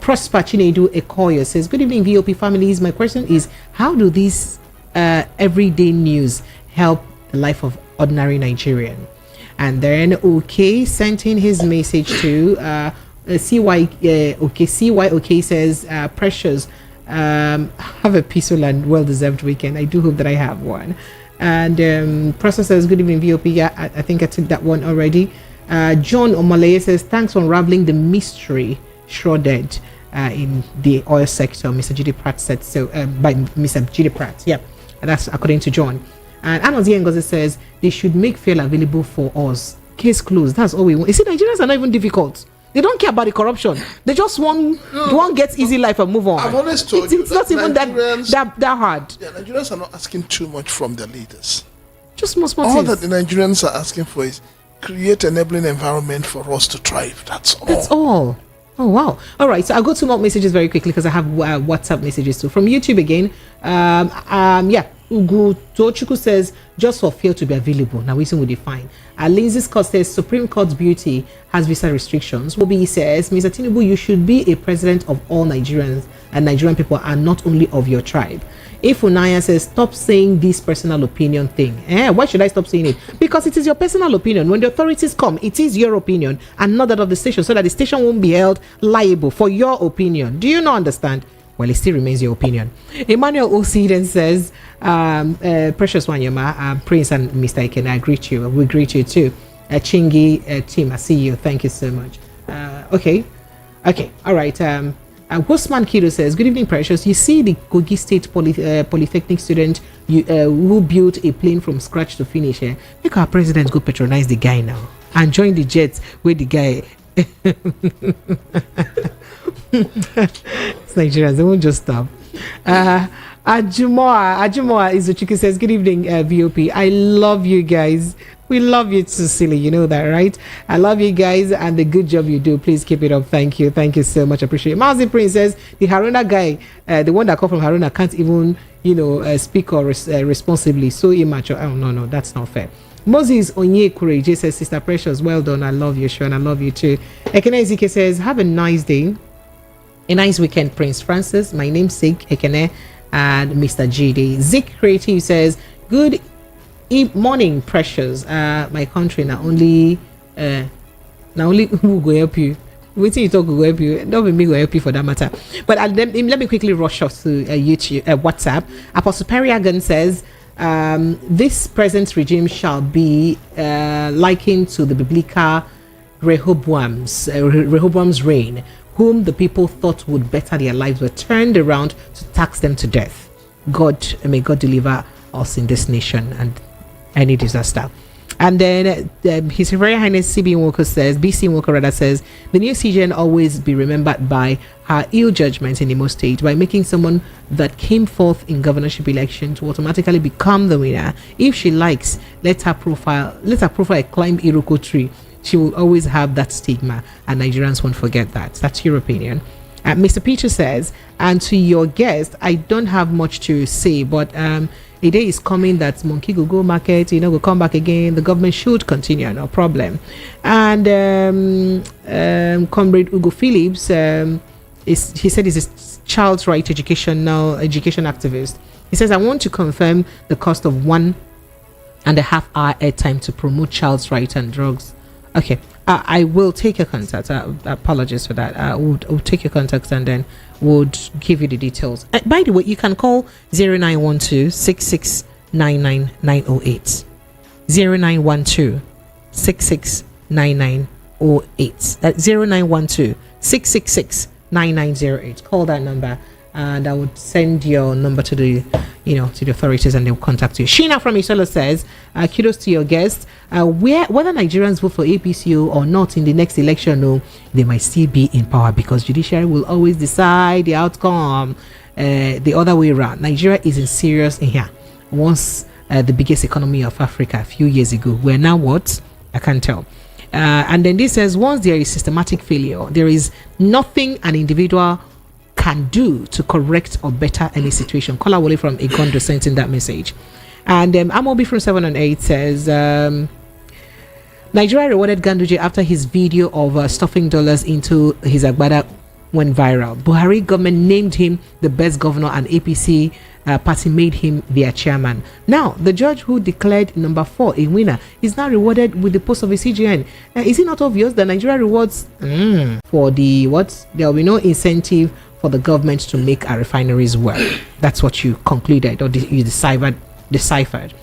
Prosper Chinedu Ekoyo says, good evening, VOP families. My question is, how do these everyday news help the life of ordinary Nigerian? And then OK sent in his message to CYOK says, precious, have a peaceful and well-deserved weekend. I do hope that I have one. And Prosper says, good evening, VOP. Yeah, I think I took that one already. John Omaleye says, thanks for unraveling the mystery shrouded in the oil sector. Mr. Judy Pratt said so by Mr. Judy Pratt. Yeah, and that's according to John. And Anozi Ngozi says they should make fuel available for us. Case closed. That's all we want. You see, Nigerians are not even difficult. They don't care about the corruption. They just want one gets easy life and move on. I've always told it's not even that hard. Yeah, Nigerians are not asking too much from their leaders. Just more all that the Nigerians are asking for is create an enabling environment for us to thrive. That's all. That's all. Oh wow! All right, so I'll go to more messages very quickly because I have WhatsApp messages too from YouTube again. Ugu Tochuku says just for fail to be available. Now we will define. Lindsay Scott says Supreme Court's beauty has visa restrictions. Wobi says Mr. Tinubu, you should be a president of all Nigerians, and Nigerian people are not only of your tribe. Ifunaya says stop saying this personal opinion thing. Why should I stop saying it? Because it is your personal opinion. When the authorities come, it is your opinion and not that of the station, so that the station won't be held liable for your opinion. Do you not understand? Well, it still remains your opinion. Emmanuel O.C. then says, precious Wanyama, Prince and Mr. Eken, I greet you. We greet you too. Chingy team, I see you. Thank you so much. Okay. All right. Gosman Kido says, good evening, precious. You see the Kogi State Polytechnic student who built a plane from scratch to finish. Make our president go patronize the guy now and join the jets with the guy. It's Nigerians, they won't just stop. Ajumoa Izuchiki says, good evening, VOP. I love you guys. We love you too, silly. You know that, right? I love you guys and the good job you do. Please keep it up. Thank you. Thank you so much. Appreciate it. Mazi Prince says, the Haruna guy, the one that called from Haruna, can't even, speak or responsibly. So immature. Oh, no, that's not fair. Moses Onyekure says, Sister Precious, well done. I love you, Sean. I love you too. Ekene Ezike says, have a nice day. A nice weekend, Prince Francis. My namesake, Ekene, and Mr. GD. Zik Creative says, good morning, Precious. My country, not only who go help you. Wait till you talk go help you. Don't be me go help you for that matter. But let me quickly rush off to YouTube, WhatsApp. Apostle Periagan says, this present regime shall be likened to the biblical Rehoboam's reign, whom the people thought would better their lives were turned around to tax them to death. May God deliver us in this nation and any disaster. And then His Very Highness BC Walker says, the new CJN always be remembered by her ill judgment in Imo State by making someone that came forth in governorship election to automatically become the winner. If she likes, let her profile climb Iroko tree. She will always have that stigma, and Nigerians won't forget that. That's your opinion. Mr. Peter says, and to your guest, I don't have much to say, but a day is coming that monkey will go market, will come back again. The government should continue, no problem. And Comrade Ugo Phillips, he said he's a child's right education activist. He says, I want to confirm the cost of 1.5 hour airtime to promote child's right and drugs. Okay, I will take your contact. Apologies for that. We'll take your contacts and then would give you the details. By the way, you can call 0912 6699 908. 0912 669908. That's 0912 666 9908. Call that number and I would send your number to the to the authorities and they'll contact you. Sheena from Isola says, kudos to your guest. Whether Nigerians vote for APCO or not in the next election, no, they might still be in power because judiciary will always decide the outcome. the other way around. Nigeria is in serious in here. Once the biggest economy of Africa a few years ago. We're now what? I can't tell. And then this says, once there is systematic failure, there is nothing an individual can do to correct or better any situation. Kola Wole from Egondo sent in that message. And Amobi from 7 and 8 says, Nigeria rewarded Ganduje after his video of stuffing dollars into his agbada went viral. Buhari government named him the best governor, and APC party made him their chairman. Now, the judge who declared number 4 a winner is now rewarded with the post of a CJN. Is it not obvious that Nigeria rewards for the what? There will be no incentive for the government to make our refineries work. That's what you concluded, or you deciphered.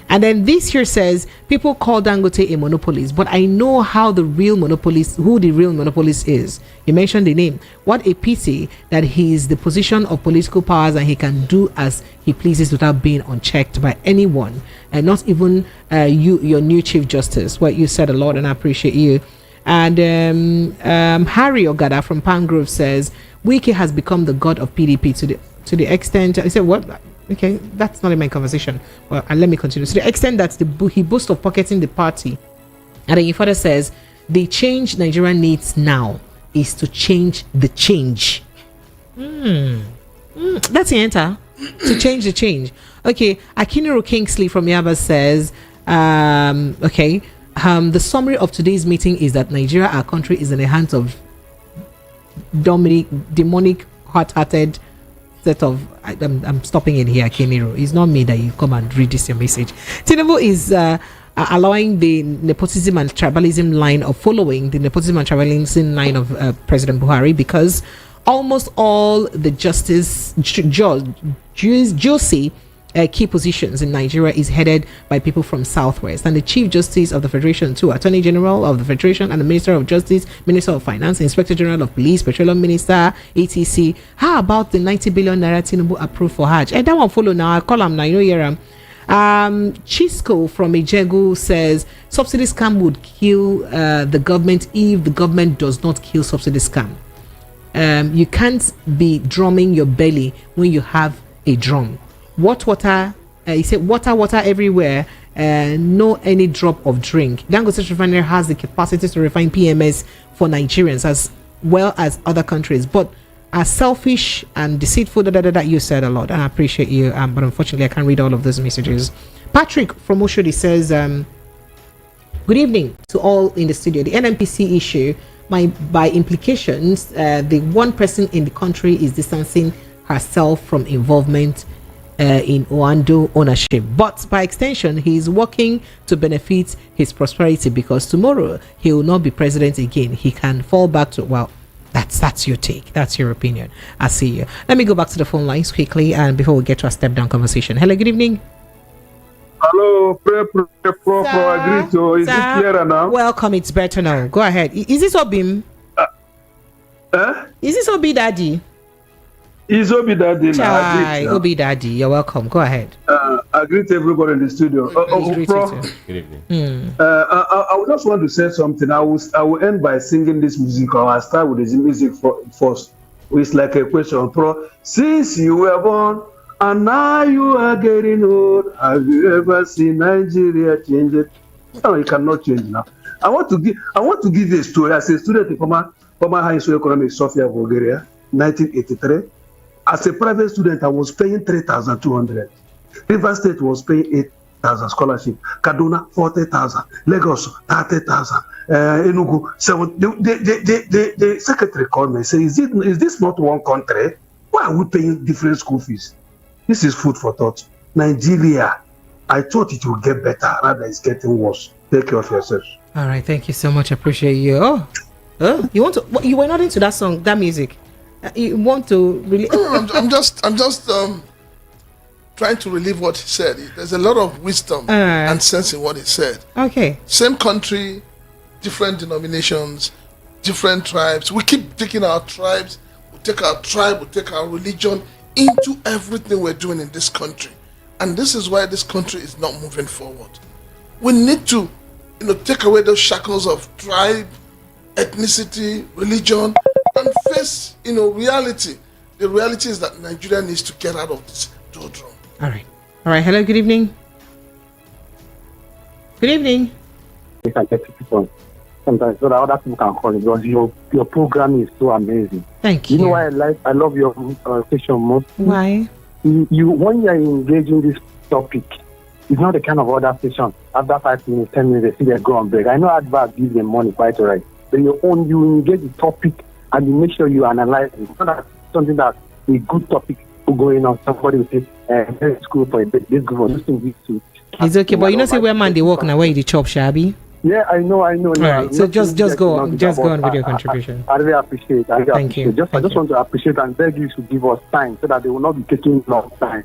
And then this here says, people call Dangote a monopolist, but I know how the real monopolist, who the real monopolist is. You mentioned the name. What a pity that he is the position of political powers and he can do as he pleases without being unchecked by anyone, and not even your new Chief Justice. Well, you said a lot and I appreciate you. And Harry Ogada from Pangrove says, Wike has become the god of PDP to the extent, I said, what? Okay, that's not in my conversation. Well, and let me continue. To the extent that he boasts of pocketing the party. And then he further says, the change Nigeria needs now is to change the change. That's the answer. To change the change. Okay, Akinero Kingsley from Yaba says, the summary of today's meeting is that Nigeria, our country, is in the hands of demonic, hot-hearted set of I'm stopping in here, Akinero. It's not me that you come and read this your message. Tinubu is allowing the nepotism and tribalism line of following the nepotism and tribalism line of President Buhari, because almost all the juicy key positions in Nigeria is headed by people from Southwest, and the Chief Justice of the Federation too, Attorney General of the Federation, and the Minister of Justice, Minister of Finance, Inspector General of Police, Petroleum Minister, etc. How about the 90 billion naira Tinubu approved for Hajj? And that one follow now. I call him now. You know, here. Chisco from Ejegu says subsidy scam would kill the government if the government does not kill subsidy scam. You can't be drumming your belly when you have a drum. Water, he said water everywhere, no any drop of drink. Dangote Refinery has the capacity to refine PMS for Nigerians as well as other countries, but as selfish and deceitful, you said a lot, and I appreciate you, but unfortunately I can't read all of those messages. Patrick from Oshodi says, good evening to all in the studio. The NNPC issue, by implications, the one person in the country is distancing herself from involvement in Oando ownership, but by extension he is working to benefit his prosperity, because tomorrow he will not be president again. He can fall back to, well, that's your take, that's your opinion. I see you. Let me go back to the phone lines quickly, and before we get to a step down conversation. Hello, good evening. Hello, pro, agree to. Is it clearer now? Welcome, it's better now. Go ahead. Is this Obim? Is this Obi Daddy? Is Obi Daddy now? Obi Daddy, you're welcome. Go ahead. I greet everybody in the studio. Pro, good evening. I would just want to say something. I will end by singing this music, or I'll start with this music first. It's like a question. Pro, since you were born and now you are getting old, have you ever seen Nigeria change it? No, you cannot change now. I want to give you a story. As a student in former high school economics, Sofia, Bulgaria, 1983. As a private student, I was paying 3,200. River State was paying 8,000 scholarship. Kaduna 40,000. Lagos 30,000. Enugu 7. The secretary called me and said, "Is this not one country? Why are we paying different school fees?" This is food for thought. Nigeria, I thought it would get better, rather it's getting worse. Take care of yourselves. All right, thank you so much. I appreciate you. You want to? You were not into that song, that music. You want to really? I'm just trying to relive what he said. There's a lot of wisdom and sense in what he said. Okay. Same country, different denominations, different tribes. We keep taking our tribes, we take our tribe, we take our religion into everything we're doing in this country. And this is why this country is not moving forward. We need to, take away those shackles of tribe, ethnicity, religion, and face, reality. The reality is that Nigeria needs to get out of this doldrum. All right. Hello, good evening. Good evening. If I get people sometimes so that other people can call it, because your program is so amazing. Thank you. You know why I love your station most? Why? You when you are engaging this topic, it's not the kind of other station. After 5 minutes, 10 minutes, they see they go on break. I know advert gives them money quite all right. But you engage the topic and you make sure you analyze it. It's not something that a good topic going on. Somebody will say, this is good for a bit, this is good for this thing, this too. It's okay, but you know, say where man they work now, where you the chop shabby. Yeah, I know. All right, so just go on with your contribution. I really appreciate. Thank you. I just want to appreciate and beg you to give us time so that they will not be taking long time.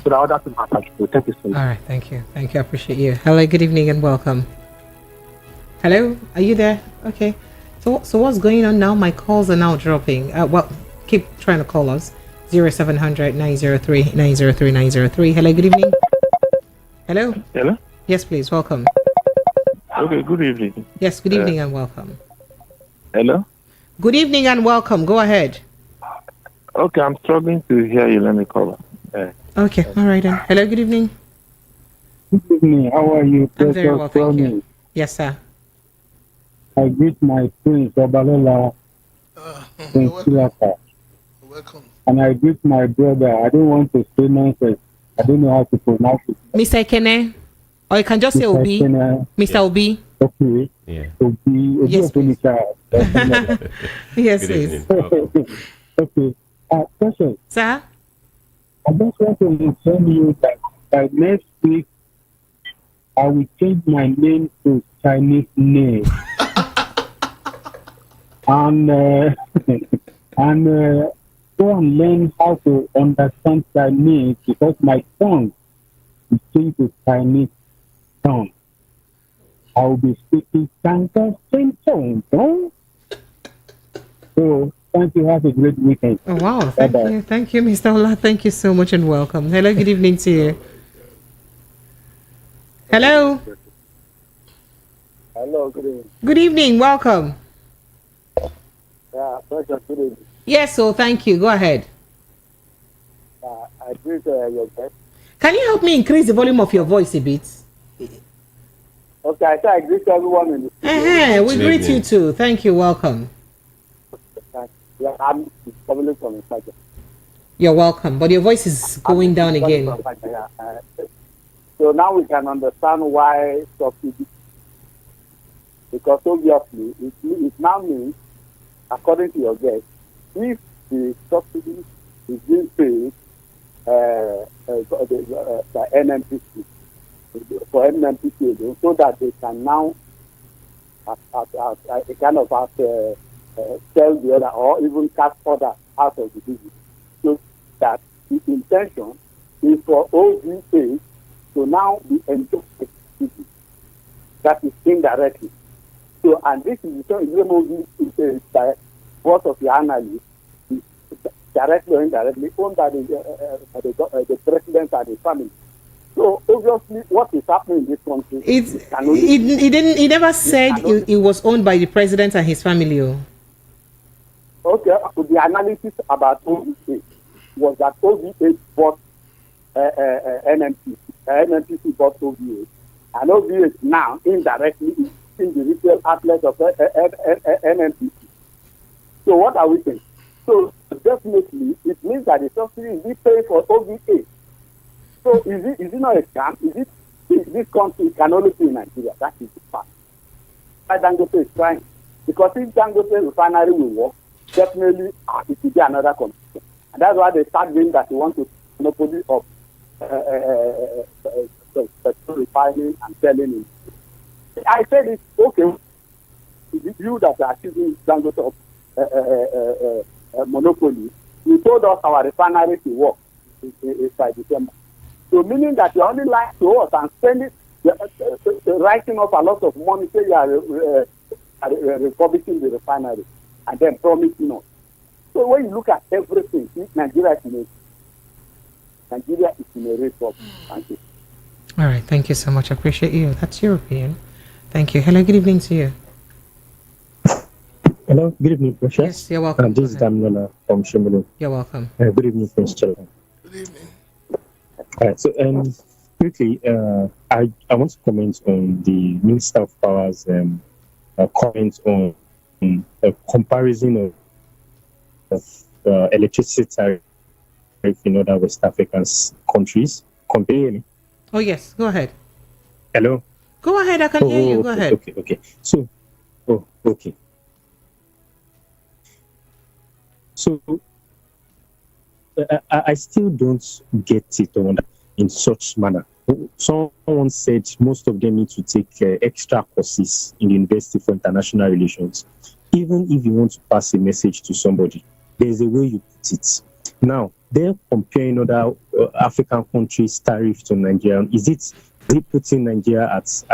So that other people can contribute. Thank you so much. All right, thank you. I appreciate you. Hello, good evening and welcome. Hello, are you there? Okay. So what's going on now? My calls are now dropping. Well, keep trying to call us. 0700 903 903 903. Hello, good evening. Hello. Hello. Yes, please. Welcome. Okay, good evening. Yes, good evening and welcome. Hello? Good evening and welcome. Go ahead. Okay, I'm struggling to hear you. Let me call. Okay, all right then. Hello, good evening. Good evening. How are you? I'm very well, thank you. Yes, sir. I greet my prince, Obalola, Prince Silaka. Welcome. And I greet my brother. I don't want to say nonsense. I don't know how to pronounce it. Mr. Kene. Or you can just say Obi. Mr. Obi. Okay. Yeah. Obi. Yes, please. Yes, please. Okay. Question. Sir? I just want to inform you that by next week, I will change my name to Chinese name. and go and learn how to understand Chinese because my tongue is changed to Chinese tongue. I will be speaking Chinese tongue. So thank you. Have a great weekend. Oh, wow. Thank you. Thank you, Mr. Ola. Thank you so much and welcome. Hello, good evening to you. Hello. Hello, good evening. Good evening. Welcome. Yeah, good evening. Yes, so thank you. Go ahead. I greet your guest. Can you help me increase the volume of your voice a bit? Okay, I say I greet everyone in the studio. We greet you too. Thank you. Welcome. Yeah, I'm coming from Inside. You're welcome, but your voice is going down again. So now we can understand why subsidy. Because obviously, it now means, according to your guest, if the subsidy is being paid by NMPC, for NMPC, so that they can now kind of sell the other or even cast order out of the business. So that the intention is for OVA to now be enjoyed that is indirectly. So, and this is the by both of the analysts, directly or indirectly, owned by the president and the family. So obviously, what is happening in this country? He never said it was owned by the president and his family. Okay, the analysis about OVA was that OVA bought NMPC. NMPC bought OVA, and OVA is now indirectly in the retail outlet of NMPC. So what are we saying? So definitely, it means that the subsidy is being paid for OVA. So is it not a scam? Is it this country can only be in Nigeria? That is the fact. Dangote is trying. Because if Dangote refinery will work, definitely it will be another competition. And that's why they start doing that. They want to monopoly of petrol refining and selling it. I said it's okay. It's you that are accusing Dangote of monopoly. You told us our refinery to work by December. So meaning that you only lie to us and spending, writing off a lot of money, say you are refurbishing the refinery, and then promising us. So when you look at everything, Nigeria is in a race problem. Thank you. All right, thank you so much. I appreciate you. That's your opinion. Thank you. Hello, good evening to you. Hello, good evening, Precious. Yes, you're welcome. This is Damilola from Shimulu. You're welcome. Good evening, Prince Children. Good evening. All right, so quickly, I want to comment on the Minister of Power's comments on a comparison of electricity tariff in other West African countries. Comparing. Oh, yes, go ahead. Hello? Go ahead, I can hear you. Go ahead. Okay. So, okay. So, I still don't get it in such manner. Someone said most of them need to take extra courses in the University for International Relations. Even if you want to pass a message to somebody, there's a way you put it. Now, they're comparing other African countries' tariff to Nigeria. Is it putting Nigeria at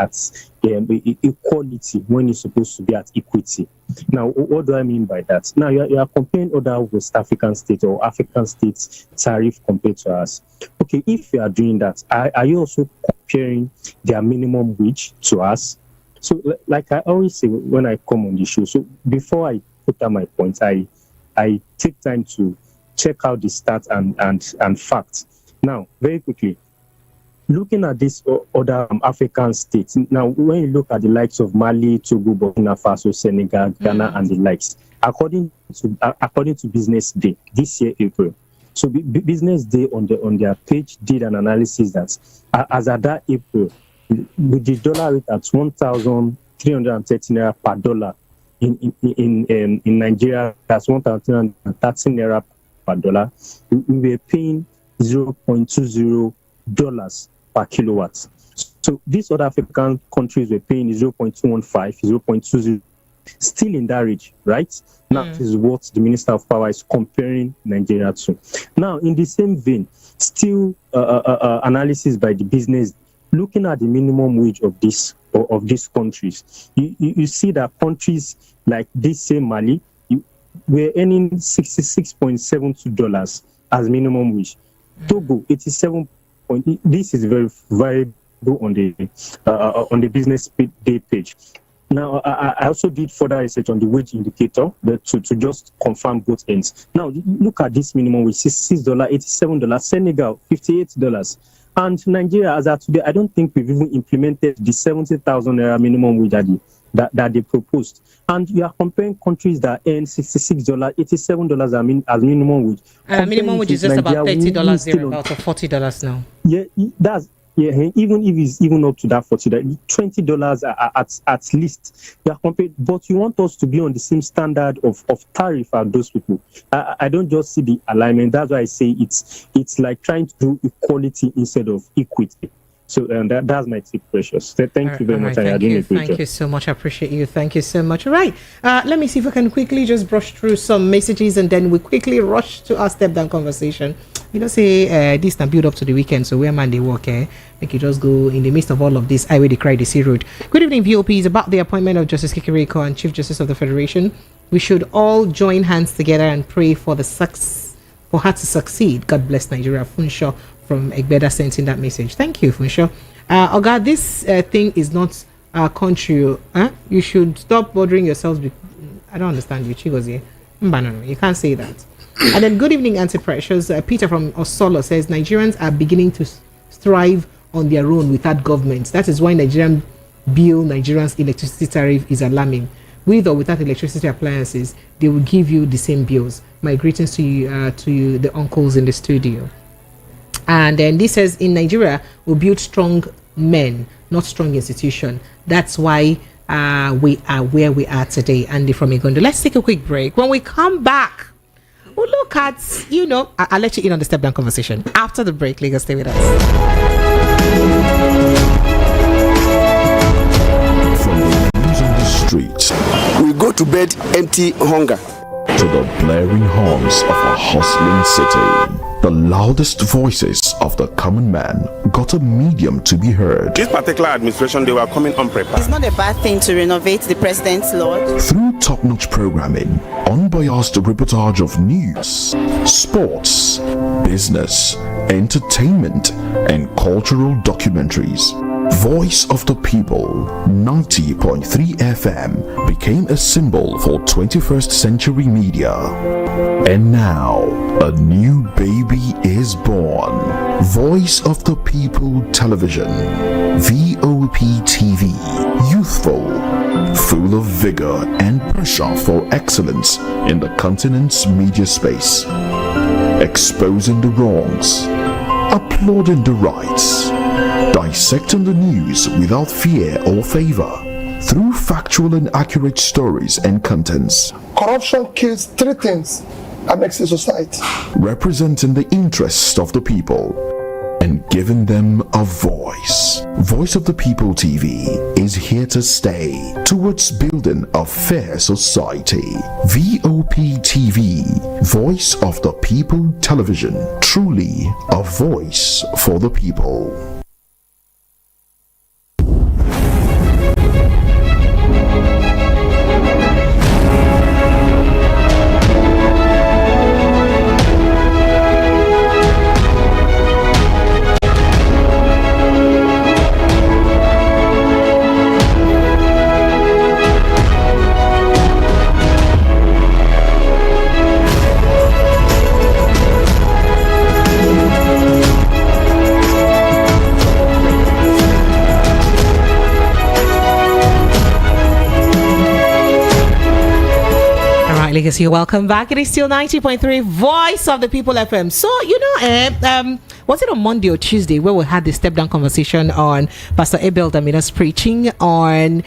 equality when it's supposed to be at equity? Now, what do I mean by that? Now, you are comparing other West African states or African states' tariff compared to us. Okay, if you are doing that, are you also comparing their minimum wage to us? So, like I always say when I come on the show, so before I put out my points, I take time to check out the stats and facts. Now, very quickly, looking at these other African states, now when you look at the likes of Mali, Togo, Burkina Faso, Senegal, Ghana, and the likes, according to Business Day this year, April. So Business Day on their page did an analysis that as at that April, with the dollar rate at 1,330 naira per dollar in Nigeria, that's 1,330 naira per dollar, we were paying $0.20 per kilowatt. So these other African countries were paying 0.215, 0.20, still in that range, right? Now, this is what the Minister of Power is comparing Nigeria to. Now, in the same vein, still analysis by the business, looking at the minimum wage of these countries, you see that countries like this same Mali, we're earning $66.72 as minimum wage. Togo, 87. This is very variable on the Business Day page. Now, I also did further research on the wage indicator to just confirm both ends. Now, look at this minimum wage: $6, $87. Senegal, $58. And Nigeria, as of today, I don't think we've even implemented the 70,000 naira minimum wage that they proposed. And you are comparing countries that earn $66, $87 as minimum wage. Minimum wage is just Nigeria, about $30 there, about $40 now. Yeah, even if it's even up to that $40, $20 at least. You are comparing, but you want us to be on the same standard of tariff as those people. I don't just see the alignment. That's why I say it's like trying to do equality instead of equity. So that's my tip, Precious. Thank you very much. Thank you so much. I appreciate you. Thank you so much. All right. Let me see if I can quickly just brush through some messages and then we quickly rush to our step down conversation. You know, say this can build up to the weekend, so where man they work, make you just go in the midst of all of this. I really cry the sea road. Good evening, VOP. Is about the appointment of Justice Kekere-Ekun and Chief Justice of the Federation. We should all join hands together and pray for her to succeed. God bless Nigeria. Funsho from Egbeda sent in that message. Thank you, Funsho. Oga, this thing is not our country. You should stop bothering yourselves. I don't understand you, Chigozie. You can't say that. And then good evening, Anti-Precious. Peter from Osolo says Nigerians are beginning to thrive on their own without government. That is why Nigerians' electricity tariff is alarming. With or without electricity appliances, they will give you the same bills. My greetings to you, the uncles in the studio. And then this says, in Nigeria, we build strong men, not strong institution. That's why we are where we are today. Andy from Igondo. Let's take a quick break. When we come back, we'll look at, I'll let you in on the step down conversation. After the break, Lagos, stay with us. From the news on the streets, we go to bed empty hunger, to the blaring horns of a hustling city. The loudest voices of the common man got a medium to be heard. This particular administration, they were coming unprepared. It's not a bad thing to renovate the president's lodge. Through top-notch programming, unbiased reportage of news, sports, business, entertainment, and cultural documentaries. Voice of the People, 90.3 FM, became a symbol for 21st century media. And now, a new baby is born. Voice of the People Television, VOP TV, youthful, full of vigor and passion for excellence in the continent's media space, exposing the wrongs, applauding the rights, dissecting the news without fear or favor, through factual and accurate stories and contents. Corruption kills three things that makes a society. Representing the interests of the people and giving them a voice. Voice of the People TV is here to stay towards building a fair society. VOP TV, Voice of the People Television, truly a voice for the people. Legacy, welcome back. It is still 90.3 Voice of the People FM. So, was it on Monday or Tuesday where we had the step down conversation on Pastor Abel Damina's preaching on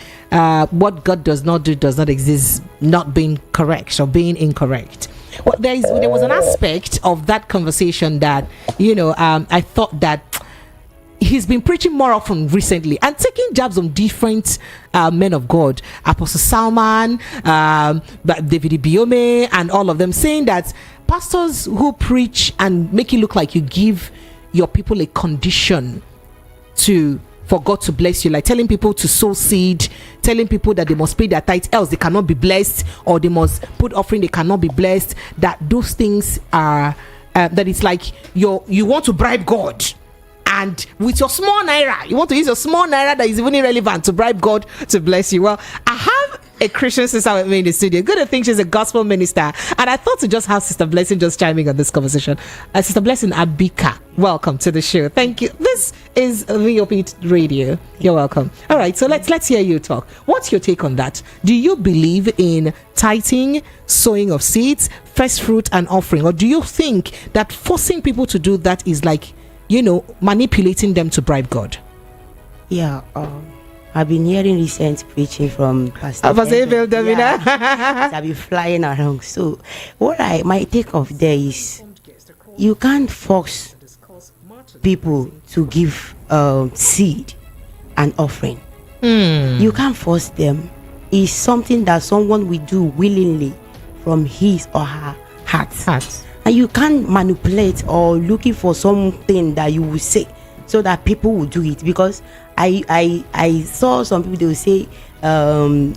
what God does not do, does not exist, not being correct or being incorrect? Well, there was an aspect of that conversation that, I thought that he's been preaching more often recently and taking jabs on different men of God, Apostle Salman, David Biome, and all of them, saying that pastors who preach and make it look like you give your people a condition for God to bless you, like telling people to sow seed, telling people that they must pay their tithe, else they cannot be blessed, or they must put offering, they cannot be blessed, that those things are that it's like you want to bribe God. And with your small naira, you want to use your small naira that is even irrelevant to bribe God to bless you. Well, I have a Christian sister with me in the studio. Good to think she's a gospel minister. And I thought to just have Sister Blessing just chiming on this conversation. Sister Blessing Abika, welcome to the show. Thank you. This is VOP Radio. You're welcome. All right, so let's hear you talk. What's your take on that? Do you believe in tithing, sowing of seeds, first fruit and offering? Or do you think that forcing people to do that is like, manipulating them to bribe God? Yeah, I've been hearing recent preaching from Pastor Abel Davina. I've been flying around. So, my take of there is, you can't force people to give seed and offering. You can't force them. It's something that someone will do willingly from his or her heart. And you can't manipulate or looking for something that you will say so that people will do it. Because I saw some people, they will say,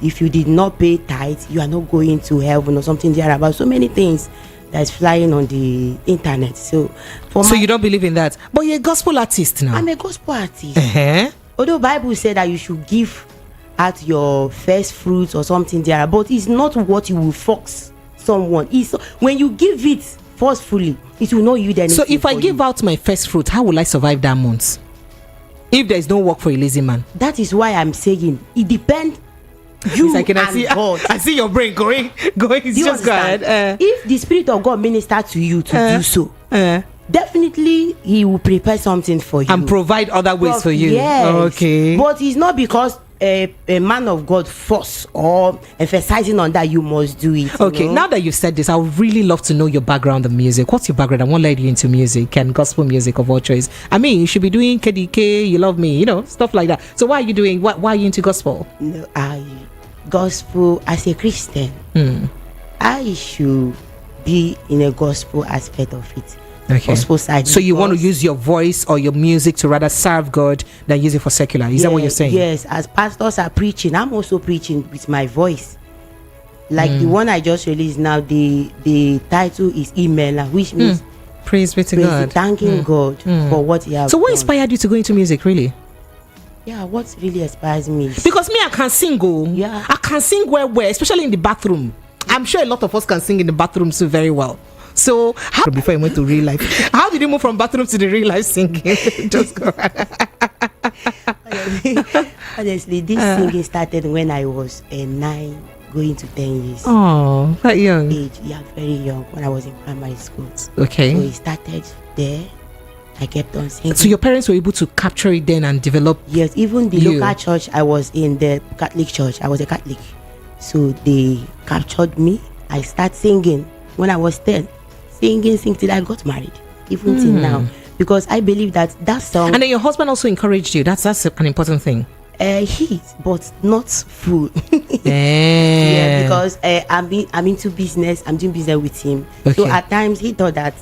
if you did not pay tithe, you are not going to heaven or something there about so many things that's flying on the internet. So you don't believe in that? But you're a gospel artist now. I'm a gospel artist. Although Bible said that you should give at your first fruits or something there, but it's not what you will force someone. It's when you give it forcefully, it will not yield anything. So if I give out my first fruit, how will I survive that month if there is no work for a lazy man? That is why I'm saying it depends. God. I see your brain going. Just go ahead. If the Spirit of God minister to you to do so, definitely He will prepare something for you and provide other ways for you. Yes. Okay. But it's not because a man of God force or emphasizing on that you must do it. Okay, now that you've said this, I would really love to know your background in music. What's your background and what led you into music and gospel music of all choice? I mean, you should be doing KDK, You Love Me, stuff like that. So why are you into gospel? No, gospel as a Christian, I should be in a gospel aspect of it. Okay. Gospel side. So you want to use your voice or your music to rather serve God than use it for secular? Is that what you're saying? Yes, as pastors are preaching, I'm also preaching with my voice. Like the one I just released now, the title is Emailer, which means praise be to God. Thanking God for what He has So what done. inspired you to go into music, really? Yeah, what really inspires me is Because me, I can sing, Yeah. I can sing well, especially in the bathroom. I'm sure a lot of us can sing in the bathroom too very well. So, before I went to real life, how did you move from bathroom to the real life singing? Just go. Honestly, this singing started when I was 9, going to 10 years. Oh, that young. Age, yeah, very young, when I was in primary school. Okay. So it started there. I kept on singing. So your parents were able to capture it then and develop. Yes, even the local church I was in, the Catholic church, I was a Catholic. So they captured me. I started singing when I was 10. Sing till I got married, even till now, because I believe that song. And then your husband also encouraged you. That's an important thing. But not full. Yeah, yeah, because I'm into business. I'm doing business with him. Okay. So at times he thought that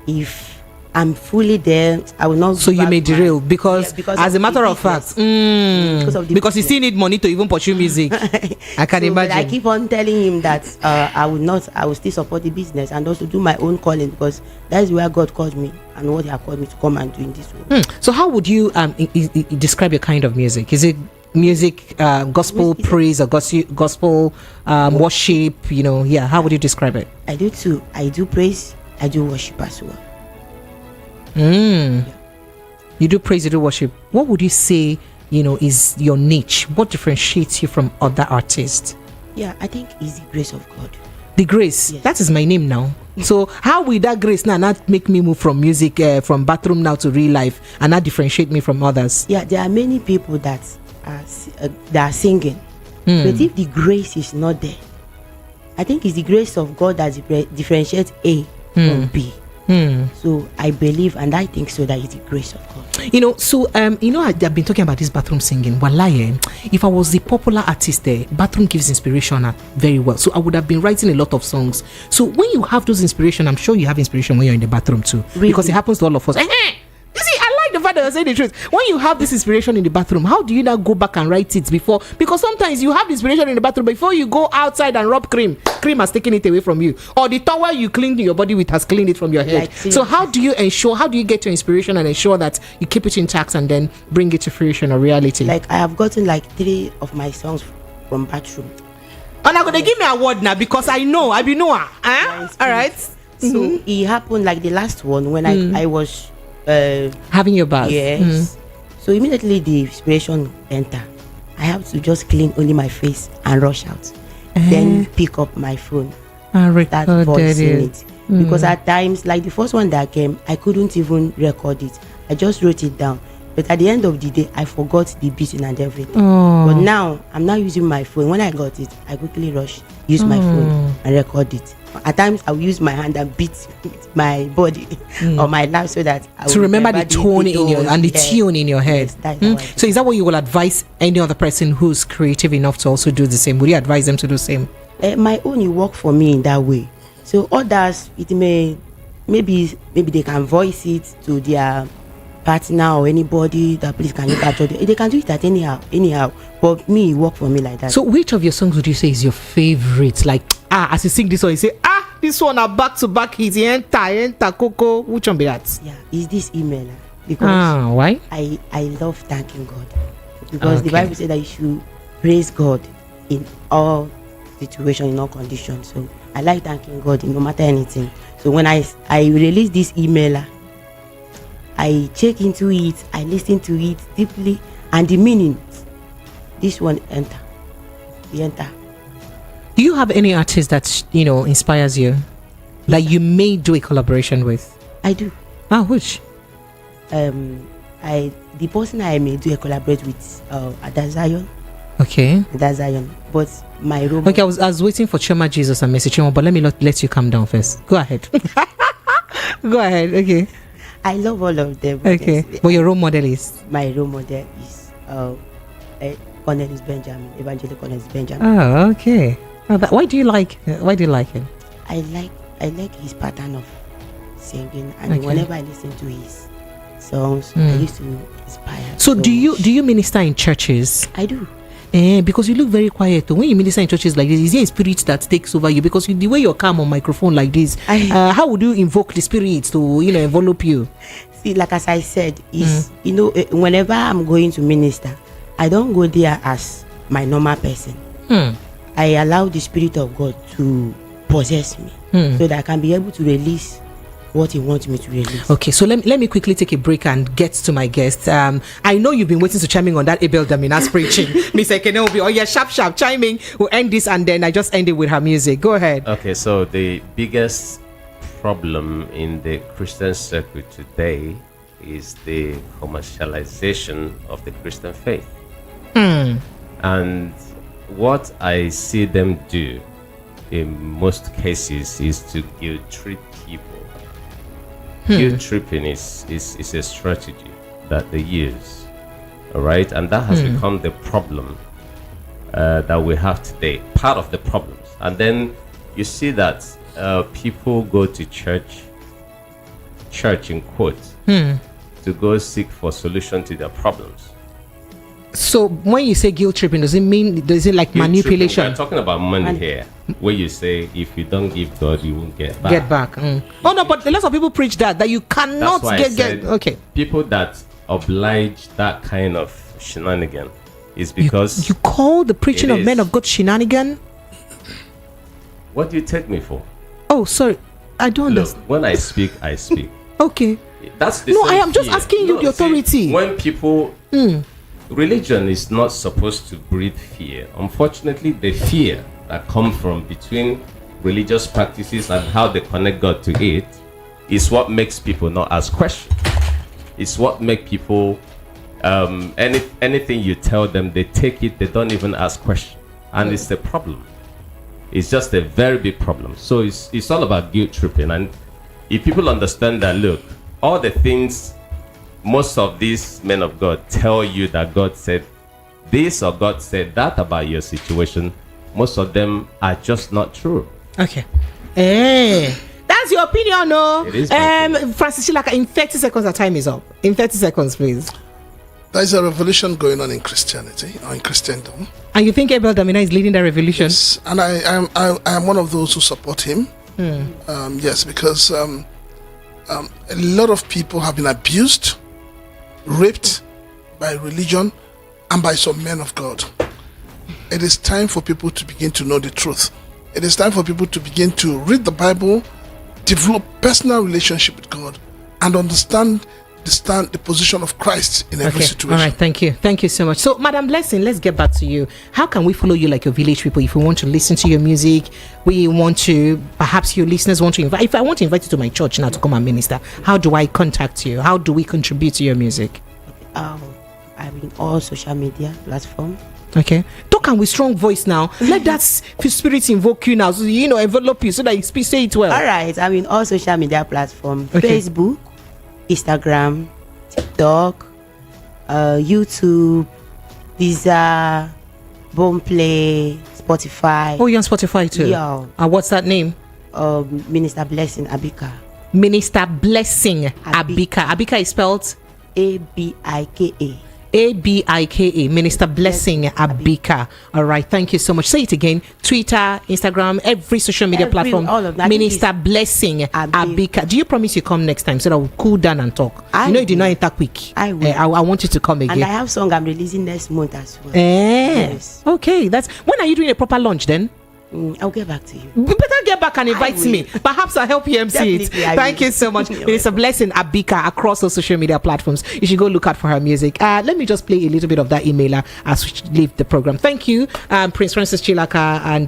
if I'm fully there, I will not. So you may derail because as a matter of fact, because you still need money to even pursue music. I can imagine. I keep on telling him that I will still support the business and also do my own calling, because that is where God called me and what He has called me to come and do in this world. So how would you describe your kind of music? Is it music, gospel praise, or gospel worship? How would you describe it? I do too. I do praise. I do worship as well. You do praise, you do worship. What would you say, is your niche? What differentiates you from other artists? Yeah, I think it's the grace of God. The grace. Yes. That is my name now. So how will that grace now not make me move from music, from bathroom now to real life, and not differentiate me from others? Yeah, there are many people that are singing, but if the grace is not there, I think it's the grace of God that differentiates A from B. So I believe and I think so that it's the grace of God. So I've been talking about this bathroom singing. Wallahi, if I was the popular artist there, bathroom gives inspiration very well. So I would have been writing a lot of songs. So when you have those inspiration, I'm sure you have inspiration when you're in the bathroom too. Really? Because it happens to all of us. You see, I like the fact that you're saying the truth. When you have this inspiration in the bathroom, how do you now go back and write it before? Because sometimes you have the inspiration in the bathroom before you go outside and rub cream has taken it away from you, or the towel you cleaned your body with has cleaned it from your head. So how do you get your inspiration and ensure that you keep it intact and then bring it to fruition or reality? Like I have gotten 3 of my songs from bathroom. And I'm gonna give me a word now because I know I be know. All right. So it happened the last one when I was having your bath. Yes. So immediately the inspiration enter. I have to just clean only my face and rush out. Then pick up my phone. Start voicing it. Because at times, like the first one that came, I couldn't even record it. I just wrote it down. But at the end of the day, I forgot the beating and everything. But now I'm not using my phone. When I got it, I quickly use my phone and record it. At times I will use my hand and beat my body or my lap so that I will remember the tone in your and the tune in your head. Yes, so is that what you will advise any other person who's creative enough to also do the same? Would you advise them to do the same? My own, you work for me in that way. So others, it maybe they can voice it to their partner or anybody that please can you capture it. They can do it at anyhow. But me, it work for me like that. So which of your songs would you say is your favorite? Like as you sing this one, you say this one are back to back hits. Enter Coco. Which one be that? Yeah, is this email because why? I love thanking God because the Bible said that you should praise God in all situations, in all conditions. So I like thanking God no matter anything. So when I release this emailer, I check into it, I listen to it deeply, and the meaning, this one enter. Do you have any artist that inspires you, that you may do a collaboration with? I do. Which? The person I may do a collaborate with, Adazion. Okay. Adazion, but my role. Okay, I was waiting for Choma Jesus and Messi Choma, but let me let you calm down first. Go ahead. Go ahead. Okay. I love all of them. Okay. But your role model is? My role model is Cornelius Benjamin, Evangelical Cornelius Benjamin. Oh, okay. Why do you like him? I like his pattern of singing, and whenever I listen to his songs, I used to inspire. So do you minister in churches? I do. Because you look very quiet. When you minister in churches like this, is there a spirit that takes over you? Because the way you're calm on microphone like this, how would you invoke the spirit to envelop you? See, like as I said, is whenever I'm going to minister, I don't go there as my normal person. I allow the Spirit of God to possess me so that I can be able to release what He wants me to release. Okay, so let me quickly take a break and get to my guest. I know you've been waiting to chime in on that Abel Damina's preaching. Miss Ekene will be, oh yeah, sharp chiming. We'll end this and then I just end it with her music. Go ahead. Okay, so the biggest problem in the Christian circuit today is the commercialization of the Christian faith. And what I see them do in most cases is to guilt trip people. Guilt tripping is a strategy that they use, all right, and that has become the problem that we have today, part of the problems. And then you see that people go to church in quotes, to go seek for solution to their problems. So when you say guilt tripping, does it like manipulation? We're talking about money here, where you say if you don't give God, you won't get back. Oh no, but lots of people preach that you cannot get. Okay. People that oblige that kind of shenanigan is because you call the preaching of men of God shenanigan. What do you take me for? Oh, sorry, I don't understand. When I speak, I speak. Okay. That's the no. same I am just fear. asking you the authority. See, when people. Religion is not supposed to breed fear. Unfortunately, the fear that comes from between religious practices and how they connect God to it is what makes people not ask questions. It's what makes people anything you tell them, they take it, they don't even ask questions, and it's the problem. It's just a very big problem. So it's all about guilt tripping. And if people understand that, look, all the things most of these men of God tell you that God said this or God said that about your situation, most of them are just not true. Okay. That's your opinion, no? It is Francis Chilaka, in 30 seconds, our time is up. In 30 seconds, please. There is a revolution going on in Christianity or in Christendom. And you think Abel Damina is leading that revolution? Yes, and I am one of those who support him. Yes, because a lot of people have been abused, raped by religion and by some men of God. It is time for people to begin to know the truth. It is time for people to begin to read the Bible, develop personal relationship with God, and understand the position of Christ in every situation. All right, thank you so much. So Madam Blessing, let's get back to you. How can we follow you like your village people? If we want to listen to your music, we want to, perhaps your listeners want to invite, if I want to invite you to my church now to come and minister, how do I contact you? How do we contribute to your music? I'm in all social media platforms. Okay, talk with strong voice now. Let that spirit invoke you now, so envelop you so that you say it well. All right, I'm in all social media platforms: Facebook, Instagram, TikTok, YouTube, Deezer, Boomplay, Spotify. Oh, you're on Spotify too? Yeah. And what's that name? Minister Blessing Abika. Minister Blessing Abika. Abika is spelled Abika. Abika, Minister Blessing Abika. All right, thank you so much. Say it again: Twitter, Instagram, every social media platform. All of that. Minister Blessing Abika. Do you promise you come next time so that we'll cool down and talk? You did not enter quick. I will. I want you to come again. And I have song I'm releasing next month as well. Yes. Okay, when are you doing a proper launch then? I'll get back to you. You better get back and invite me. Perhaps I'll help you MC it. Thank you so much. It's a Blessing Abika across all social media platforms. You should go look out for her music. Let me just play a little bit of that emailer as we leave the program. Thank you, Prince Francis Chilaka and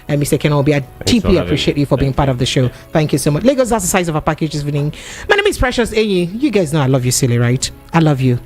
Mr. Kenobi. I deeply appreciate you for being part of the show. Thank you so much. Lagos, that's the size of our package this evening. My name is Precious Eyi. You guys know I love you, silly, right? I love you.